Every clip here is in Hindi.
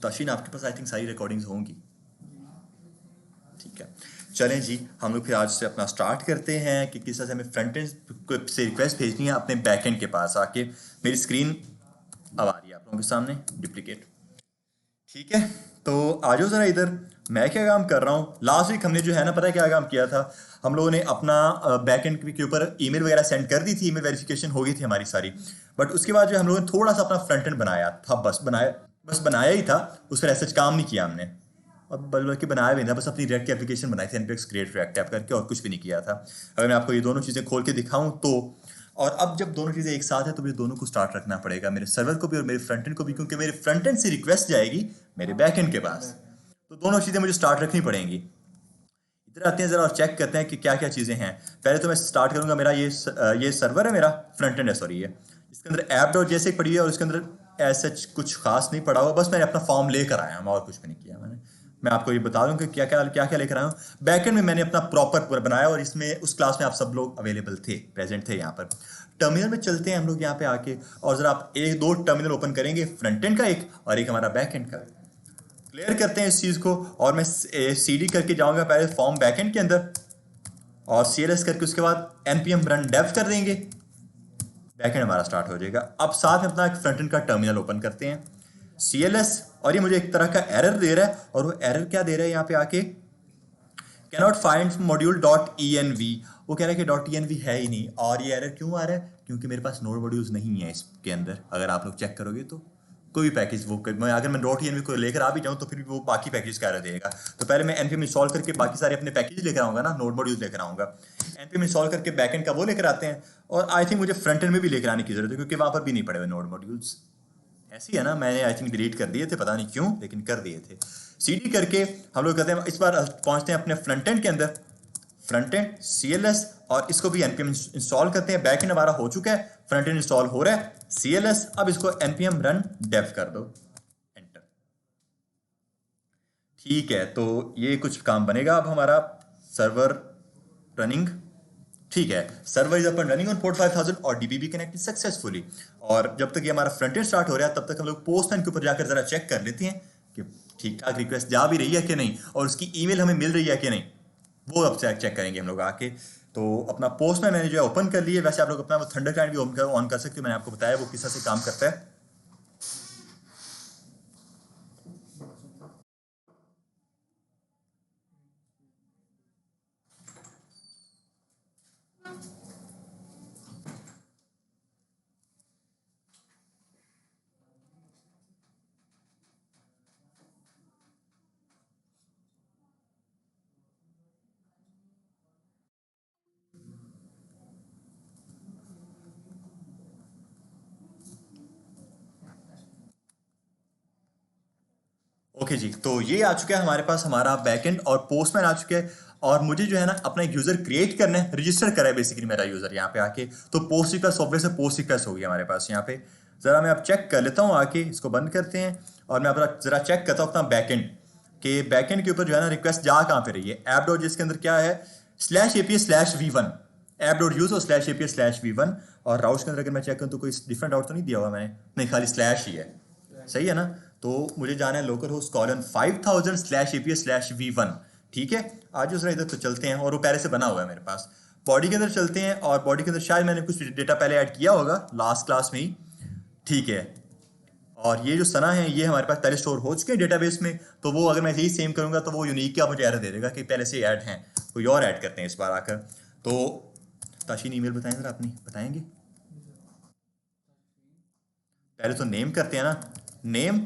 ताशीन आपके पास आई थिंक सारी रिकॉर्डिंग्स होंगी। ठीक है, चलें जी, हम लोग फिर आज से अपना स्टार्ट करते हैं कि किस तरह से हमें फ्रंट एंड से रिक्वेस्ट भेजनी है अपने बैक एंड के पास आके। मेरी स्क्रीन अब आ रही है आप लोगों के सामने डुप्लीकेट। ठीक है, तो आ जाओ ज़रा इधर। मैं क्या काम कर रहा हूँ, लास्ट वीक हमने जो है ना, पता है क्या काम किया था, हम लोगों ने अपना बैक एंड के ऊपर ईमेल वगैरह सेंड कर दी थी, ईमेल वेरिफिकेशन हो गई थी हमारी सारी। बट उसके बाद जो हम लोगों ने थोड़ा सा अपना फ्रंट एंड बनाया था, बस बनाया ही था, उस पर ऐसा काम नहीं किया हमने। अब बल्कि बनाया भी नहीं था, बस अपनी रेड की एप्लीकेशन बनाई थी, एनपीएक्स क्रिएट रिएक्ट ऐप करके, और कुछ भी नहीं किया था। अगर मैं आपको ये दोनों चीज़ें खोल के दिखाऊं तो, और अब जब दोनों चीज़ें एक साथ है तो मुझे दोनों को स्टार्ट रखना पड़ेगा, मेरे सर्वर को भी और मेरे फ्रंट एंड को भी, क्योंकि मेरे फ्रंट एंड से रिक्वेस्ट जाएगी मेरे बैक एंड के पास, तो दोनों चीज़ें मुझे स्टार्ट रखनी पड़ेंगी। इधर आते हैं ज़रा और चेक करते हैं कि क्या क्या चीज़ें हैं। पहले तो मैं स्टार्ट करूंगा, मेरा ये सर्वर है, मेरा फ्रंट एंड है, सॉरी, ये इसके अंदर ऐप डॉट जैसे पड़ी है और इसके अंदर ऐसा कुछ खास नहीं पड़ा हुआ, बस मैंने अपना फॉर्म लेकर आया हूँ और कुछ भी नहीं किया मैंने। मैं आपको ये बता दूं कि क्या क्या लेकर आया हूँ। बैकएंड में मैंने अपना प्रॉपर बनाया और इसमें उस क्लास में आप सब लोग अवेलेबल थे, प्रेजेंट थे यहाँ पर। टर्मिनल में चलते हैं हम लोग यहाँ पे आके, और ज़रा आप एक दो टर्मिनल ओपन करेंगे, फ्रंट एंड का एक और एक हमारा बैक एंड का। क्लियर करते हैं इस चीज़ को, और मैं सीडी करके जाऊँगा पहले फॉर्म बैक एंड के अंदर, और CLS करके उसके बाद npm run dev कर देंगे, बैकएंड हमारा स्टार्ट हो जाएगा। अब साथ में अपना एक फ्रंट एंड का टर्मिनल ओपन करते हैं, CLS, और ये मुझे एक तरह का एरर दे रहा है, और वो एरर क्या दे रहा है यहाँ पे आके, cannot find module dot env। वो कह रहा है कि डॉट env है ही नहीं, और ये एरर क्यों आ रहा है, क्योंकि मेरे पास नोड मॉड्यूल्स नहीं है इसके अंदर। अगर आप लोग चेक करोगे तो कोई भी पैकेज वो अगर मैं डॉट env को लेकर आ भी जाऊँ तो फिर वो बाकी पैकेज का एरर देगा। तो पहले मैं npm इंस्टॉल करके बाकी सारे अपने पैकेज लेकर आऊँगा ना, नोड मॉड्यूल्स लेकर आऊँगा। npm इंस्टॉल करके बैकएंड का वो लेकर आते हैं, और आई थिंक मुझे फ्रंट एंड में भी लेकर आने की जरूरत है, क्योंकि वहाँ पर भी नहीं पड़े हुए नोड मॉड्यूल्स। ऐसी है ना, मैंने आई थिंक डिलीट कर दिए थे, पता नहीं क्यों, लेकिन कर दिए थे। सीडी करके हम लोग कहते हैं, इस बार पहुंचते हैं अपने फ्रंट एंड के अंदर, फ्रंट एंड CLS, और इसको भी npm इंस्टॉल करते हैं। बैक एंड हमारा हो चुका है, फ्रंट एंड इंस्टॉल हो रहा है, CLS। अब इसको npm run dev कर दो, एंटर। ठीक है, तो ये कुछ काम बनेगा अब हमारा। सर्वर रनिंग, ठीक है, server is up and running on port 5000 और DB कनेक्टेड सक्सेसफुली। और जब तक ये हमारा फ्रंट एंड स्टार्ट हो रहा है, तब तक हम लोग पोस्टमैन के ऊपर जाकर जरा चेक कर लेते हैं कि ठीक ठाक रिक्वेस्ट जा भी रही है कि नहीं, और उसकी ईमेल हमें मिल रही है कि नहीं, वो अब चेक करेंगे हम लोग आके। तो अपना पोस्टमैन मैंने जो है ओपन कर लिए। वैसे आप लोग अपना वो थंडर क्लाइंट भी ऑन कर सकते हो, मैंने आपको बताया वो किस तरह से काम करता है। ओके जी, तो ये आ चुका है हमारे पास हमारा बैकएंड, और पोस्टमैन आ चुके हैं। और मुझे जो है ना अपना एक यूजर क्रिएट करना है, रजिस्टर करा है बेसिकली मेरा यूजर यहाँ पे आके। तो पोस्ट रिक्वेस्ट सॉफ्टवेयर से पोस्ट रिक्वेस्ट हो गया हमारे पास यहाँ पे। जरा मैं अब चेक कर लेता हूँ आके, इसको बंद करते हैं, और मैं अपना जरा चेक करता हूँ अपना बैकएंड के, बैकएंड के ऊपर जो है ना रिक्वेस्ट जा कहाँ पे रही है। ऐप डॉट जिसके अंदर क्या है, /API/v1, ऐप डॉट यूज और /API/v1, और राउट्स के अंदर अगर मैं चेक करूँ तो कोई डिफरेंट राउट तो नहीं दिया हुआ मैंने, नहीं, खाली स्लैश ही है, सही है ना। तो मुझे जाना है लोकल होस्ट कॉलन 5000/API/v1। ठीक है, आज उस इधर तो चलते हैं, और वो पहले से बना हुआ है मेरे पास। बॉडी के अंदर चलते हैं, और बॉडी के अंदर शायद मैंने कुछ डेटा पहले ऐड किया होगा लास्ट क्लास में ही। ठीक है, और ये जो सना है ये हमारे पास पहले स्टोर हो चुके हैं डेटाबेस में, तो वो अगर मैं यही सेम करूंगा तो वो यूनिक का मुझे एरर दे देगा कि पहले से ऐड हैं, कोई और ऐड करते हैं इस बार आकर। तो ताशीन ईमेल बताएं सर, आपने बताएंगे? पहले तो नेम करते हैं ना, नेम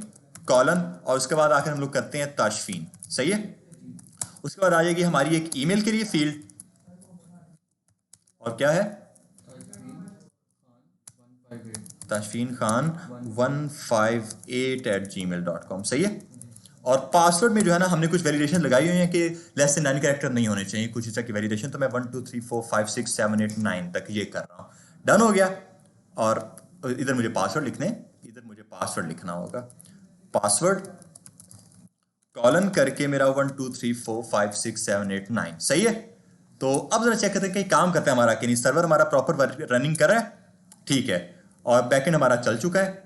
कॉलन, और उसके बाद आकर हम लोग करते हैं ताशफीन, सही है। उसके बाद आ जाएगी हमारी एक ईमेल के लिए फील्ड, और क्या है, ताशफीन खान 158@gmail.com, सही है। और पासवर्ड में जो है ना हमने कुछ वैलिडेशन लगाई हुई है कि लेस देन 9 कैरेक्टर नहीं होने चाहिए, कुछ इस तरह की वैलिडेशन। तो मैं 1 2 3 4 5 6 7 8 9 तक ये कर रहा हूँ, डन हो गया। और इधर मुझे पासवर्ड लिखने, इधर मुझे पासवर्ड लिखना होगा, पासवर्ड कॉलन करके मेरा 1 2 3 4 5 6 7 8 9, सही है। तो अब जरा चेक करते हैं कहीं काम करता है हमारा कि नहीं। सर्वर हमारा प्रॉपर रनिंग कर रहा है, ठीक है, और बैकएंड हमारा चल चुका है।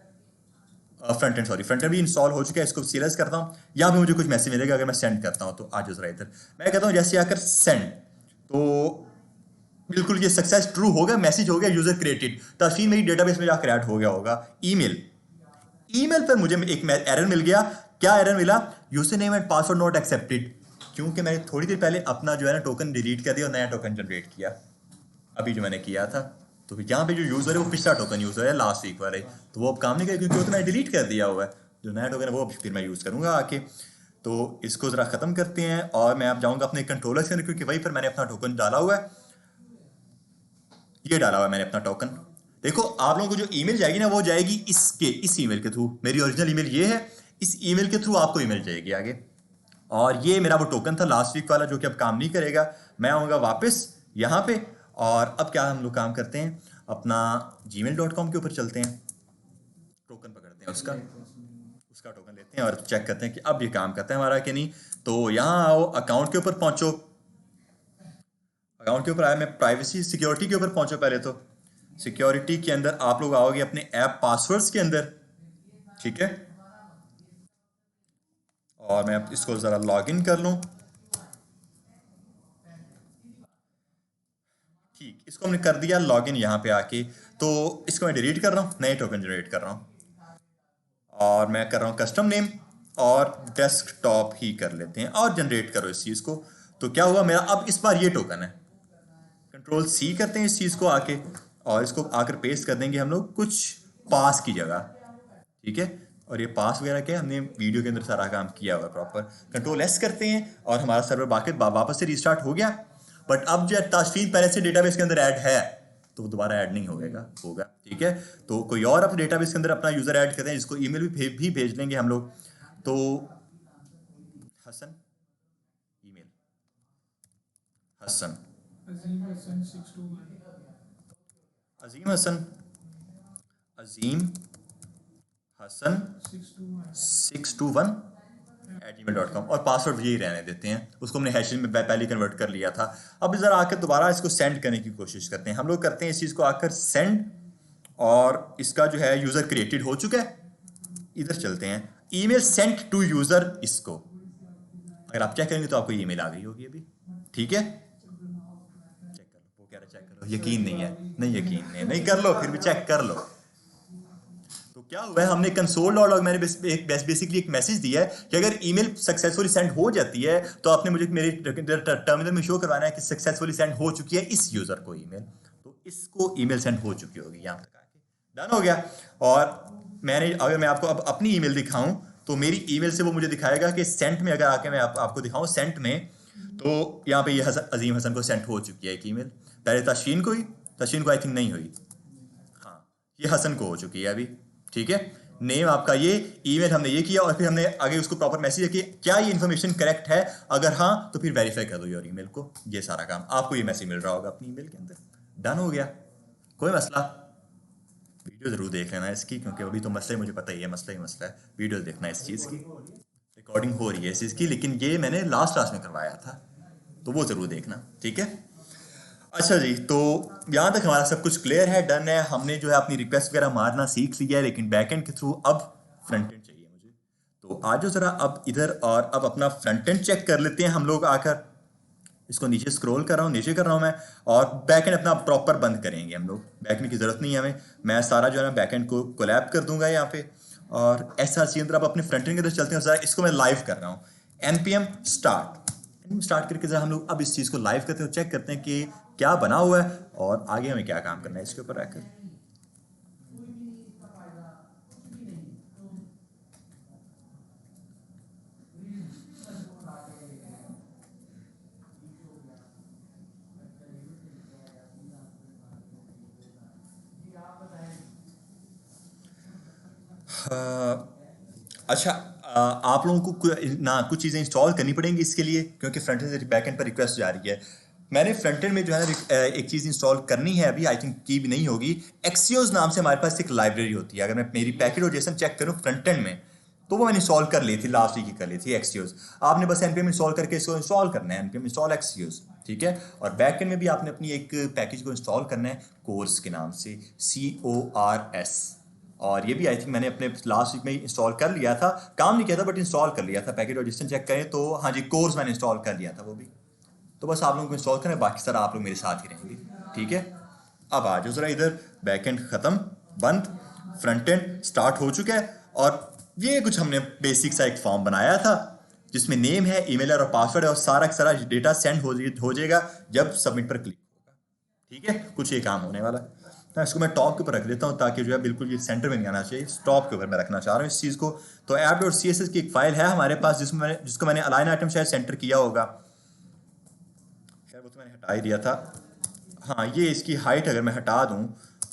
Front end, sorry front end भी इंस्टॉल हो चुका है, इसको सीरियस करता हूँ। यहाँ पे मुझे कुछ मैसेज मिलेगा अगर मैं सेंड करता हूँ, तो आज जरा इधर मैं कहता हूँ जैसे आकर सेंड, तो बिल्कुल ये सक्सेस ट्रू हो गया, मैसेज हो गया यूजर क्रिएटेड, तस्वीर मेरी डेटाबेस में जाकर ऐड हो गया होगा। ईमेल, ईमेल पर मुझे एक एरर मिल गया। क्या एरर मिला? User name and password not accepted, क्योंकि मैंने थोड़ी देर पहले अपना जो है ना टोकन डिलीट कर दिया और नया टोकन जनरेट किया, अभी जो मैंने किया था। तो यहाँ पे जो यूजर है वो पिछला टोकन यूजर है, लास्ट वीक वाले, तो वो अब काम नहीं करेगा क्योंकि वो तो मैंने डिलीट कर दिया हुआ है। जो नया टोकन है वो फिर मैं यूज करूंगा आके। तो इसको जरा खत्म करते हैं और मैं अब जाऊंगा अपने कंट्रोलर के अंदर, क्योंकि वहीं पर मैंने अपना टोकन डाला हुआ है, ये डाला हुआ है मैंने अपना टोकन। देखो आप लोगों को जो ईमेल जाएगी ना वो जाएगी इस ईमेल के थ्रू, मेरी ओरिजिनल ईमेल ये है, इस ईमेल के थ्रू आपको ईमेल जाएगी आगे। और ये मेरा वो टोकन था लास्ट वीक वाला जो कि अब काम नहीं करेगा। मैं आऊँगा वापस यहाँ पे, और अब क्या हम लोग काम करते हैं, अपना gmail.com के ऊपर चलते हैं, टोकन पकड़ते हैं उसका टोकन लेते हैं और चेक करते हैं कि अब ये काम करता है हमारा कि नहीं। तो यहाँ आओ, अकाउंट के ऊपर पहुँचो, अकाउंट के ऊपर आया, मैं प्राइवेसी सिक्योरिटी के ऊपर पहुँचो। पहले तो सिक्योरिटी के अंदर आप लोग आओगे अपने ऐप पासवर्ड्स के अंदर, ठीक है, और मैं इसको ज़रा लॉग इन कर लूँ। ठीक, इसको हमने कर दिया लॉगिन यहाँ पे आके। तो इसको मैं डिलीट कर रहा हूँ, नए टोकन जनरेट कर रहा हूँ, और मैं कर रहा हूँ कस्टम नेम और डेस्कटॉप ही कर लेते हैं, और जनरेट करो इस चीज़ को। तो क्या हुआ मेरा, अब इस बार ये टोकन है, कंट्रोल सी करते हैं इस चीज़ को आके, और इसको आकर पेस्ट कर देंगे हम लोग कुछ पास की जगह, ठीक है। और ये पास वगैरह क्या हमने वीडियो के अंदर सारा काम किया हुआ प्रॉपर। कंट्रोल एस करते हैं और हमारा सर्वर बाकी वापस से रिस्टार्ट हो गया। बट अब जो तस्वीर पहले से डेटाबेस के अंदर ऐड है तो वो दोबारा ऐड नहीं होगा, ठीक है। तो कोई और अपने डेटाबेस के अंदर अपना यूजर ऐड करते हैं, जिसको ईमेल भी भेज लेंगे हम लोग। तो हसन, ईमेल हसन, अजीम हसन, अजीम हसन 621@gmail.com, और पासवर्ड यही रहने देते हैं, उसको हमने हैश में पहले कन्वर्ट कर लिया था। अब जरा आकर दोबारा इसको सेंड करने की कोशिश करते हैं। हम लोग करते हैं इस चीज़ को आकर सेंड, और इसका जो है यूज़र क्रिएटेड हो चुका है। इधर चलते हैं, ईमेल सेंट टू यूज़र, इसको अगर आप चेक करेंगे तो आपको ईमेल आ गई होगी अभी, ठीक है। चेक कर लो, वो कह रहा है चेक कर लो, यकीन नहीं है, नहीं यकीन नहीं कर लो, फिर भी चेक कर लो। तो क्या हुआ है, हमने कंसोल लॉग, मैंने बेसिकली एक मैसेज दिया है कि अगर ईमेल सक्सेसफुली सेंड हो जाती है तो आपने मुझे मेरे टर्मिनल में शो करवाना है कि सक्सेसफुली सेंड हो चुकी है इस यूजर को ईमेल। तो इसको ईमेल सेंड हो चुकी होगी, यहाँ तक आके डन हो गया। और मैंने, अगर मैं आपको अब अपनी ईमेल दिखाऊं तो मेरी ईमेल से वो मुझे दिखाएगा कि सेंट में, अगर आके मैं आपको दिखाऊं सेंट में, तो यहाँ पे ये अजीम हसन को सेंट हो चुकी है एक ईमेल। पहले तश्वीन को आई थिंक नहीं हुई, हाँ ये हसन को हो चुकी है अभी, ठीक है। नेम आपका ये, ईमेल हमने ये किया, और फिर हमने आगे उसको प्रॉपर मैसेज किया क्या ये इन्फॉर्मेशन करेक्ट है, अगर हाँ तो फिर वेरीफाई कर दो योर ईमेल को। ये सारा काम आपको ये मैसेज मिल रहा होगा अपनी ईमेल के अंदर, डन हो गया, कोई मसला। वीडियो जरूर देख लेना इसकी, क्योंकि अभी तो मसला ही मुझे पता ही है, मसला ही मसला है। वीडियो देखना इस चीज़ की, रिकॉर्डिंग हो रही है इस चीज़ की, लेकिन ये मैंने लास्ट में करवाया था, तो वो जरूर देखना, ठीक है। अच्छा जी, तो यहाँ तक हमारा सब कुछ क्लियर है, डन है। हमने जो है अपनी रिक्वेस्ट वगैरह मारना सीख लिया है, लेकिन बैकएंड के थ्रू अब फ्रंट एंड चाहिए मुझे। तो आज जो जरा अब इधर, और अब अपना फ्रंट एंड चेक कर लेते हैं हम लोग आकर। इसको नीचे स्क्रॉल कर रहा हूँ, नीचे कर रहा हूँ मैं, और बैकएंड अपना प्रॉपर बंद करेंगे हम लोग। बैकएंड की जरूरत नहीं है हमें, मैं सारा जो है ना बैकएंड को कोलैब कर दूंगा यहाँ पे। और ऐसा चीज अंदर अब अपने फ्रंट एंड की तरफ चलते हैं। जरा इसको मैं लाइव कर रहा हूँ, npm स्टार्ट करके जरा हम लोग अब इस चीज़ को लाइव करते हैं, चेक करते हैं कि क्या बना हुआ है और आगे हमें क्या काम करना है इसके ऊपर रहकर। अच्छा, आप लोगों को ना कुछ चीज़ें इंस्टॉल करनी पड़ेंगी इसके लिए, क्योंकि फ्रंट एंड से बैक एंड पर रिक्वेस्ट जा रही है। मैंने फ्रंट एंड में जो है ना एक चीज़ इंस्टॉल करनी है अभी, आई थिंक की भी नहीं होगी। एक्सियोस नाम से हमारे पास एक लाइब्रेरी होती है। अगर मैं मेरी पैकेट और जेसन चेक करूँ फ्रंट एंड में, तो वो मैंने इंस्टॉल कर ली थी, लास्ट वीक ही कर ली थी एक्सियोस। आपने बस npm इंस्टॉल करके इसको इंस्टॉल करना है, npm इंस्टॉल एक्सियोस, ठीक है। और बैक एंड में भी आपने अपनी एक पैकेज को इंस्टॉल करना है कोर्स के नाम से, CORS, और ये भी आई थिंक मैंने अपने लास्ट वीक में इंस्टॉल कर लिया था, काम नहीं किया था बट इंस्टॉल कर लिया था। पैकेज रजिस्टर चेक करें तो हाँ जी, कोर्स मैंने इंस्टॉल कर लिया था वो भी। तो बस आप लोगों को इंस्टॉल करें, बाकी सारा आप लोग मेरे साथ ही रहेंगे, ठीक है। अब आ जाओ ज़रा इधर, बैक एंड ख़त्म, बंद, फ्रंट एंड स्टार्ट हो चुका है। और ये कुछ हमने बेसिक सा एक फॉर्म बनाया था जिसमें नेम है, ईमेल और पासवर्ड है, और सारा का सारा डेटा सेंड हो जाएगा जब सबमिट पर क्लिक होगा, ठीक है। कुछ ये काम होने वाला है। तो इसको मैं टॉप के ऊपर रख लेता हूँ ताकि जो है बिल्कुल ये सेंटर में नहीं आना चाहिए, टॉप के ऊपर मैं रखना चाह रहा हूँ इस चीज़ को। तो app.css की एक फाइल है हमारे पास जिसको मैंने अलाइन आइटम शायद सेंटर किया होगा, खैर वो तो मैंने हटा ही दिया था। हाँ, ये इसकी हाइट अगर मैं हटा दूँ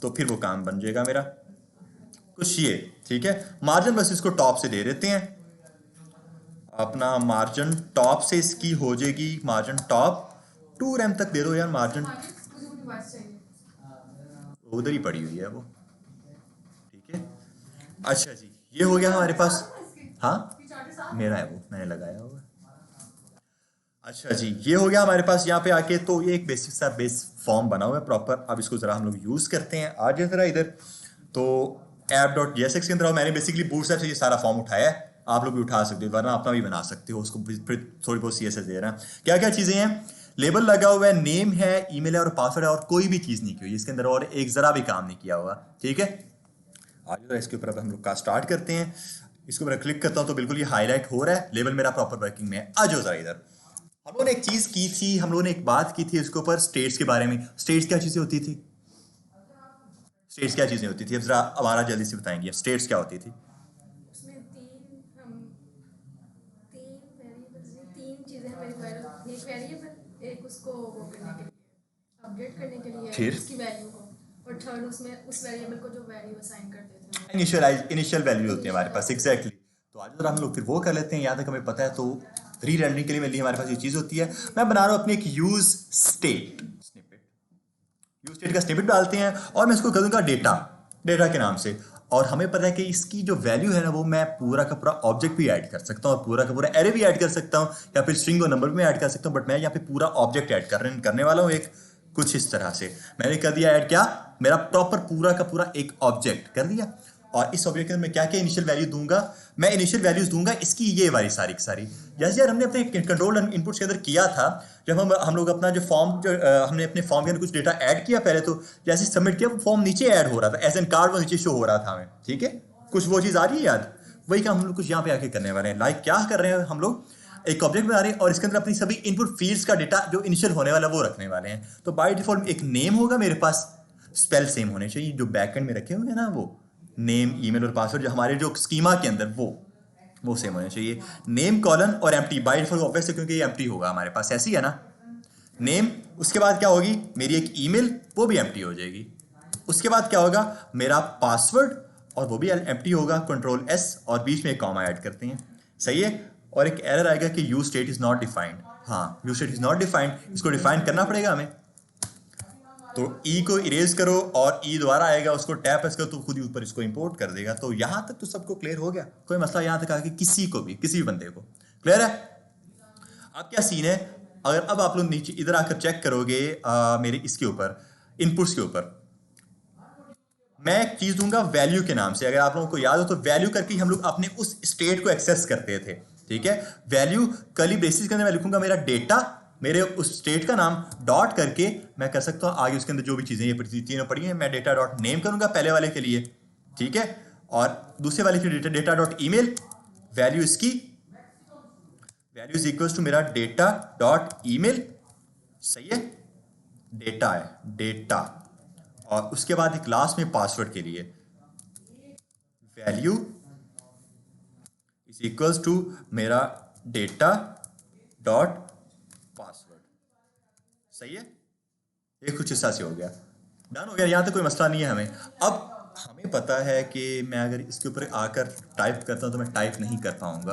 तो फिर वो काम बन जाएगा मेरा कुछ ये, ठीक है। मार्जिन बस इसको टॉप से दे देते हैं, अपना मार्जिन टॉप से इसकी हो जाएगी, मार्जिन टॉप 2 rem तक दे दो यार मार्जिन, उधर ही पड़ी हुई है वो, ठीक है। अच्छा जी, ये हो गया हमारे पास। हाँ, मेरा है वो, मैंने लगाया हुआ। अच्छा जी, ये हो गया हमारे पास यहाँ पे आके। तो ये एक बेसिक सा बेस फॉर्म बना हुआ है प्रॉपर। अब इसको जरा हम लोग यूज करते हैं। आज जरा इधर तो app.jsx के अंदर मैंने बेसिकली बूटस्ट्रैप से ये सारा फॉर्म उठाया है, आप लोग भी उठा सकते हो, वरना अपना भी बना सकते हो उसको, फिर थोड़ी बहुत CSS दे रहा है। क्या क्या चीज़ें हैं, लेबल लगा हुआ है, नेम है, ईमेल है और पासवर्ड है, और कोई भी चीज़ नहीं की हुई इसके अंदर, और एक ज़रा भी काम नहीं किया हुआ, ठीक है। आज जरा इसके ऊपर अब हम लोग का स्टार्ट करते हैं। इसको मैं क्लिक करता हूँ तो बिल्कुल ये हाईलाइट हो रहा है, लेवल मेरा प्रॉपर वर्किंग में है। आ जाओ जरा इधर, हम लोगों ने एक चीज की थी, हम लोगों ने एक बात की थी इसके ऊपर, स्टेट्स के बारे में। स्टेट्स क्या चीजें होती थी, स्टेट्स क्या चीजें होती थी, अब जरा हमारा जल्दी से बताएंगे, स्टेट्स क्या होती थी। उसमें तीन वेरिएबल्स में तीन चीज़ें हमारी वेरिएबल, एक वेरिएबल, एक उसको वो करने के लिए अपडेट करने के लिए फिर उसकी वैल्यू को, और थर्ड उसमें उस वेरिएबल को जो वैल्यू असाइन करते थे इनिशियल वैल्यू होती है हमारे पास, एग्जैक्टली। तो आज जरा हम लोग फिर वो कर लेते हैं, यहाँ तक हमें पता है। तो री रेंडरिंग के लिए मेरे लिए हमारे पास ये चीज होती है। मैं बना रहा हूँ अपनी एक use state snippet, use state का स्निपेट डालते हैं, और मैं इसको कर दूंगा डेटा, डेटा के नाम से। और हमें पता है कि इसकी जो वैल्यू है ना, वो मैं पूरा का पूरा ऑब्जेक्ट भी ऐड कर सकता हूँ, और पूरा का पूरा एरे भी ऐड कर सकता हूँ, या फिर स्ट्रिंग और नंबर भी ऐड कर सकता हूँ। बट मैं यहाँ पे पूरा ऑब्जेक्ट ऐड करने वाला हूँ एक, कुछ इस तरह से मैंने कर दिया ऐड, क्या मेरा प्रॉपर पूरा का पूरा एक ऑब्जेक्ट कर दिया। और इस ऑब्जेक्ट के अंदर मैं क्या क्या इनिशियल वैल्यू दूंगा, मैं इनिशियल वैल्यूज दूंगा इसकी ये वाली सारी की सारी, जैसे यार हमने अपने कंट्रोल इनपुट्स के अंदर किया था, जब हम लोग अपना जो फॉर्म, जो हमने अपने फॉर्म के अंदर कुछ डेटा ऐड किया पहले, तो जैसे सबमिट किया वो फॉर्म नीचे ऐड हो रहा था, एज एन कार्ड वो नीचे शो हो रहा था हमें, ठीक है। कुछ वो चीज़ आ रही है याद, वही काम हम लोग कुछ यहाँ पे आके करने वाले हैं। लाइक क्या कर रहे हैं हम लोग, एक ऑब्जेक्ट बना रहे हैं और इसके अंदर अपनी सभी इनपुट फील्ड्स का डेटा जो इनिशियल होने वाला है वो रखने वाले हैं। तो बाय डिफॉल्ट एक नेम होगा मेरे पास, स्पेल सेम होने चाहिए, जो बैकएंड में रखे हुए हैं ना वो नेम, ईमेल और पासवर्ड जो हमारे जो स्कीमा के अंदर वो सेम होने चाहिए। नेम कॉलन और एम्प्टी, बाय डिफॉल्ट ऑब्वियस है क्योंकि ये एम्प्टी होगा हमारे पास, ऐसी है ना। नेम, उसके बाद क्या होगी मेरी एक ईमेल, वो भी एम्प्टी हो जाएगी। उसके बाद क्या होगा मेरा पासवर्ड, और वो भी एम्प्टी होगा, कंट्रोल एस, और बीच में एक कॉमा ऐड करते हैं, सही है। और एक एरर आएगा कि use state is not defined. हाँ, use state is not defined, इसको डिफाइन करना पड़ेगा हमें। तो ई को इरेज करो और ई दोबारा आएगा, उसको टैप प्रेस करो तो खुद ही ऊपर इसको इंपोर्ट कर देगा। तो यहां तक तो सबको क्लियर हो गया, कोई मसला यहां तक आके किसी को भी, किसी भी बंदे को क्लियर है। अब क्या सीन है, अगर अब आप लोग नीचे इधर आकर चेक करोगे मेरे इसके ऊपर, इनपुट्स के ऊपर, मैं एक चीज दूंगा वैल्यू के नाम से। अगर आप लोगों को याद हो तो वैल्यू करके हम लोग अपने उस स्टेट को एक्सेस करते थे, ठीक है। वैल्यू कर्ली ब्रेसेस के अंदर मैं लिखूंगा मेरा डेटा, मेरे उस स्टेट का नाम, डॉट करके मैं कर सकता हूं आगे उसके अंदर जो भी चीजें ये तीनों पड़ी हैं, मैं डेटा डॉट नेम करूंगा पहले वाले के लिए, ठीक है। और दूसरे वाले के लिए डेटा डॉट ईमेल, वैल्यू इसकी, वैल्यू इज इक्वल टू मेरा डेटा डॉट ईमेल, सही है, डेटा है डेटा। और उसके बाद एक लास्ट में पासवर्ड के लिए वैल्यू इज इक्वल्स टू मेरा डेटा डॉट पासवर्ड, सही है। ये कुछ हिस्सा से हो गया, डन हो गया, यहां तक कोई मसला नहीं है हमें। अब हमें पता है कि मैं अगर इसके ऊपर आकर टाइप करता हूं तो मैं टाइप नहीं कर पाऊंगा,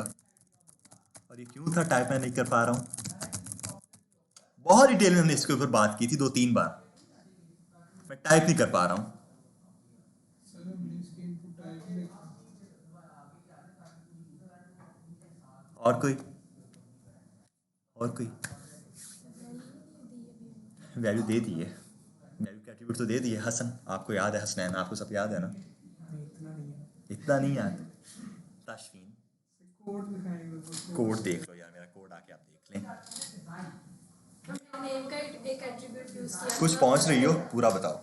और ये क्यों था टाइप मैं नहीं कर पा रहा हूं, बहुत डिटेल में हमने इसके ऊपर बात की थी 2-3 बार, मैं टाइप नहीं कर पा रहा हूं। और कोई, और कोई वैल्यू दे दी है, वैल्यू के एट्रीब्यूट तो दे दिए। हसन, आपको याद है, हसनैन, आपको सब याद है ना। इतना नहीं याद। ताशफीन कोड दिखाएंगे। कोड देख लो यार, मेरा कोड आके आप देख लें। नेम का एक एट्रीब्यूट यूज किया कुछ था। पहुंच रही हो, पूरा बताओ।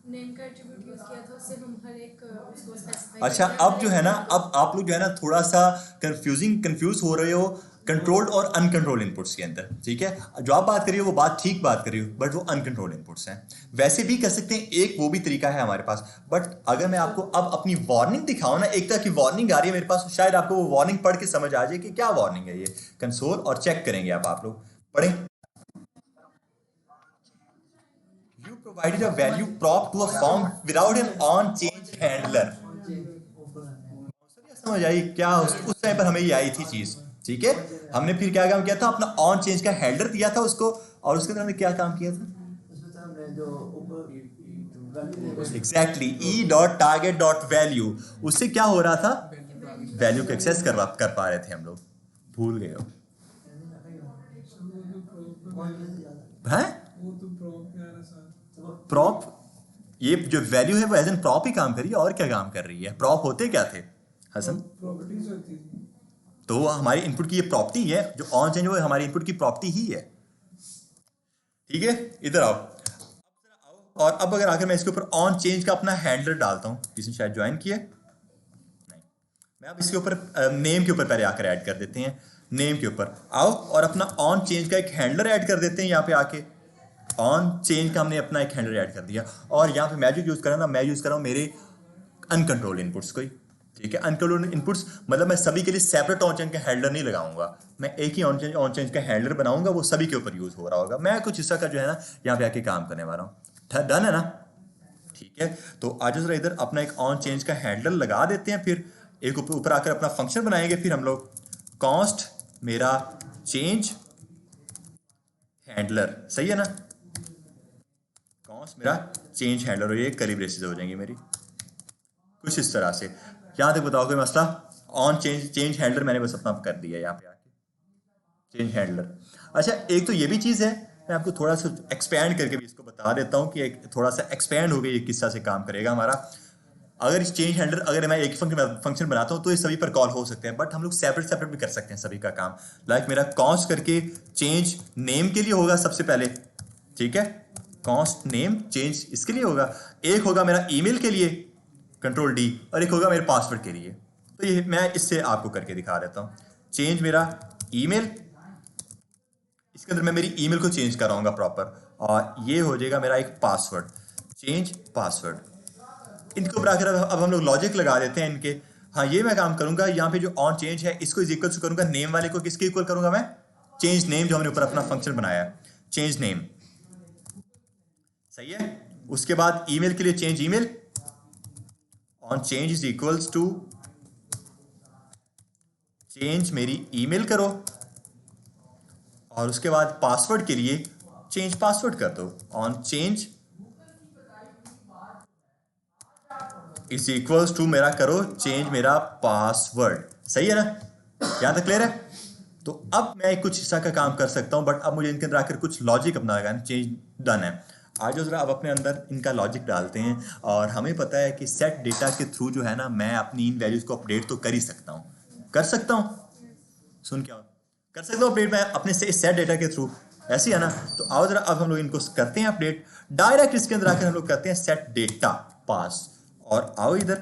नेम का एट्रीब्यूट यूज किया था, उससे हम हर एक उसको स्पेसिफाई अच्छा, अब जो है ना, अब आप लोग जो है ना थोड़ा सा कंफ्यूज हो रहे हो कंट्रोल्ड और अनकंट्रोल्ड इनपुट्स के अंदर, ठीक है। जो आप बात करिए वो बात ठीक बात करिए, बट वो अनकंट्रोल्ड इनपुट्स हैं। वैसे भी कर सकते हैं, एक वो भी तरीका है हमारे पास। बट अगर मैं आपको अब अपनी वार्निंग दिखाऊं ना, एक तरह की वार्निंग आ रही है मेरे पास, शायद आपको वो वार्निंग पढ़ के समझ आ जाए कि क्या वार्निंग है ये। कंसोल और चेक करेंगे आप लोग पढ़ें। You provided a value prop to a form without an on change handler. समझ आई क्या? उस टाइम पर हमें ये आई थी चीज, ठीक है। हमने फिर क्या काम किया था, अपना ऑन चेंज का हैंडलर दिया था उसको, और उसके अंदर हमने क्या काम किया था, एग्जैक्टली e.target.value। उससे क्या हो रहा था, वैल्यू को एक्सेस कर पा रहे थे हम लोग। भूल गए हो हैं? वो तो प्रॉप क्या है सर? प्रॉप, ये जो वैल्यू है वो एज एन प्रॉप ही काम कर रही है, और क्या काम कर रही है? प्रॉप होते क्या थे हसन? प्रॉपर्टीज होती थी। तो हमारी इनपुट की ये प्रॉपर्टी है, जो ऑन चेंज वो हमारी इनपुट की प्रॉपर्टी ही है, ठीक है। इधर आओ, और अब अगर आकर मैं इसके ऊपर ऑन चेंज का अपना हैंडलर डालता हूं, किसी शायद ज्वाइन किया नहीं, मैं अब इसके ऊपर नेम के ऊपर पहले आकर ऐड कर देते हैं। नेम के ऊपर आओ और अपना ऑन चेंज का एक हैंडलर ऐड कर देते हैं। यहाँ पे आके ऑन चेंज का हमने अपना एक हैंडलर ऐड कर दिया, और यहाँ पे मैं जो यूज कर रहा हूँ, मैं यूज कर रहा हूँ मेरे अनकंट्रोल इनपुट्स को ही, ठीक है। अनकंट्रोल इनपुट्स मतलब मैं सभी के लिए सेपरेट ऑन चेंज का हैंडलर नहीं लगाऊंगा, मैं एक ही ऑन चेंज का हैंडलर बनाऊंगा, वो सभी के ऊपर यूज हो रहा होगा। मैं कुछ हिस्सा का जो है ना यहाँ पे आके काम करने वाला हूँ। डन है ना, ठीक है। तो आज जरा इधर अपना एक ऑन चेंज का हैंडलर लगा देते हैं, फिर एक ऊपर आकर अपना फंक्शन बनाएंगे। फिर हम लोग कॉस्ट मेरा चेंज हैंडलर, सही है ना, कॉस्ट मेरा चेंज हैंडलर, और ये करीब ब्रेसेस हो जाएंगी मेरी कुछ इस तरह से। यहाँ तक बताओ कोई मसला? ऑन चेंज हैंडलर मैंने बस अपना कर दिया यहाँ पे आके, चेंज हैंडलर। अच्छा, एक तो ये भी चीज़ है, मैं आपको थोड़ा सा एक्सपैंड करके भी इसको बता देता हूँ कि एक थोड़ा सा एक्सपैंड हो गया, ये किस्सा से काम करेगा हमारा। अगर इस चेंज हैंडलर, अगर मैं एक फंक्शन बनाता हूँ तो ये सभी पर कॉल हो सकते हैं, बट हम लोग सेपरेट भी कर सकते हैं सभी का काम। लाइक मेरा कॉस्ट करके चेंज नेम के लिए होगा सबसे पहले, ठीक है। कॉस्ट नेम चेंज इसके लिए होगा, एक होगा मेरा ईमेल के लिए कंट्रोल डी, और एक होगा मेरे पासवर्ड के लिए। तो ये मैं इससे आपको करके दिखा देता हूँ। चेंज मेरा ईमेल, इसके अंदर मैं मेरी ईमेल को चेंज कराऊंगा प्रॉपर, और ये हो जाएगा मेरा एक पासवर्ड, चेंज पासवर्ड। इनके ऊपर आकर अब हम लोग लॉजिक लगा देते हैं इनके। हाँ, ये मैं काम करूंगा, यहाँ पे जो ऑन चेंज है इसको इज इक्वल टू करूंगा नेम वाले को, किसके इक्वल करूंगा मैं? चेंज नेम, जो हमने ऊपर अपना फंक्शन बनाया है, चेंज नेम, सही है। उसके बाद ईमेल के लिए change email, on change is equals to change मेरी ईमेल करो, और उसके बाद पासवर्ड के लिए चेंज पासवर्ड कर दो, on change is equals to मेरा करो चेंज मेरा पासवर्ड, सही है ना, यहां तक क्लियर है। तो अब मैं कुछ हिस्सा का काम कर सकता हूं, बट अब मुझे इनके अंदर आकर कुछ लॉजिक अपना लगाना, चेंज डन है। आज जरा अब अपने अंदर इनका लॉजिक डालते हैं, और हमें पता है कि सेट डेटा के थ्रू जो है ना, मैं अपनी इन वैल्यूज को अपडेट तो कर ही सकता हूँ, कर सकता हूँ, सुन क्या कर सकता हूँ अपडेट मैं अपने से सेट डेटा के थ्रू, ऐसी है ना। तो आओ जरा अब हम लोग इनको करते हैं अपडेट डायरेक्ट, इसके अंदर आकर हम लोग करते हैं सेट डेटा पास, और आओ इधर,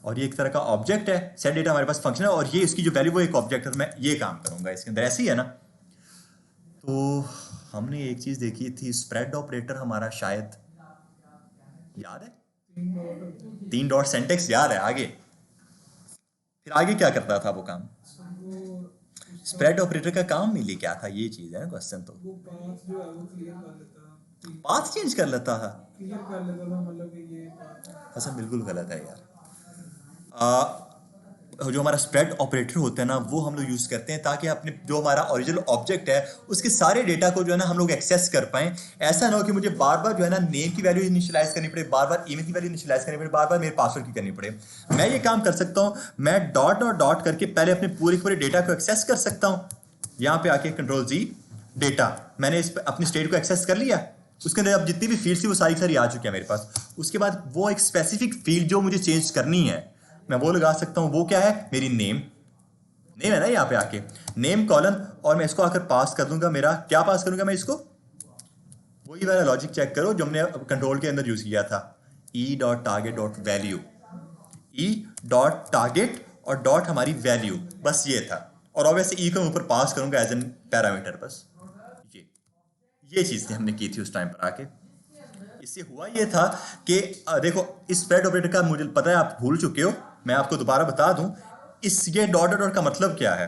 और ये एक तरह का ऑब्जेक्ट है, सेट डेटा हमारे पास फंक्शन है, और ये इसकी जो वैल्यू वो एक ऑब्जेक्ट है, तो मैं ये काम करूंगा इसके अंदर, ऐसी है ना। तो हमने एक चीज देखी थी, स्प्रेड ऑपरेटर हमारा, शायद याद है, 3 डॉट सिंटैक्स याद है। आगे फिर आगे क्या करता था वो काम? स्प्रेड ऑपरेटर का काम मिली क्या था, ये चीज है ना क्वेश्चन। तो वो पाथ जो है वो क्लियर कर लेता था, पाथ चेंज कर लेता था, क्लियर कर लेता था, मतलब कि ये पाथ है। अच्छा बिल्कुल गलत है यार। जो हमारा स्प्रेड ऑपरेटर होता है ना, वो हम लोग यूज करते हैं ताकि अपने जो हमारा ओरिजिनल ऑब्जेक्ट है उसके सारे डेटा को जो है ना हम लोग एक्सेस कर पाएं। ऐसा ना हो कि मुझे बार बार जो है ना नेम की वैल्यू इनिशियलाइज करनी पड़े, बार बार ईमेल की वैल्यू इनिशियलाइज करनी पड़े, बार बार मेरे पासवर्ड की करनी पड़े। मैं ये काम कर सकता हूँ, मैं डॉट और डॉट करके पहले अपने पूरे डेटा को एक्सेस कर सकता हूँ। यहाँ पे आके कंट्रोल जी डेटा, मैंने इस अपनी स्टेट को एक्सेस कर लिया, उसके अंदर अब जितनी भी फील्ड थी वो सारी आ चुकी है मेरे पास। उसके बाद वो एक स्पेसिफिक फील्ड जो मुझे चेंज करनी है, मैं वो लगा सकता हूँ, वो क्या है, मेरी नेम है ना यहाँ पे आके, नेम कॉलन, और मैं इसको आकर पास कर दूंगा, मेरा क्या पास करूंगा मैं इसको, वही वाला लॉजिक चेक करो जो हमने कंट्रोल के अंदर यूज किया था, e.target.value, e.target और डॉट हमारी वैल्यू, बस ये था। और ऑब्वियसली ई को मैं ऊपर पास करूंगा एज एन पैरामीटर, बस ये चीज़ थी हमने की थी उस टाइम पर आके। इससे हुआ ये था कि देखो इस स्प्रेड ऑपरेटर का मुझे पता है आप भूल चुके हो, मैं आपको दोबारा बता दूं, इस ये डॉट डॉट का मतलब क्या है,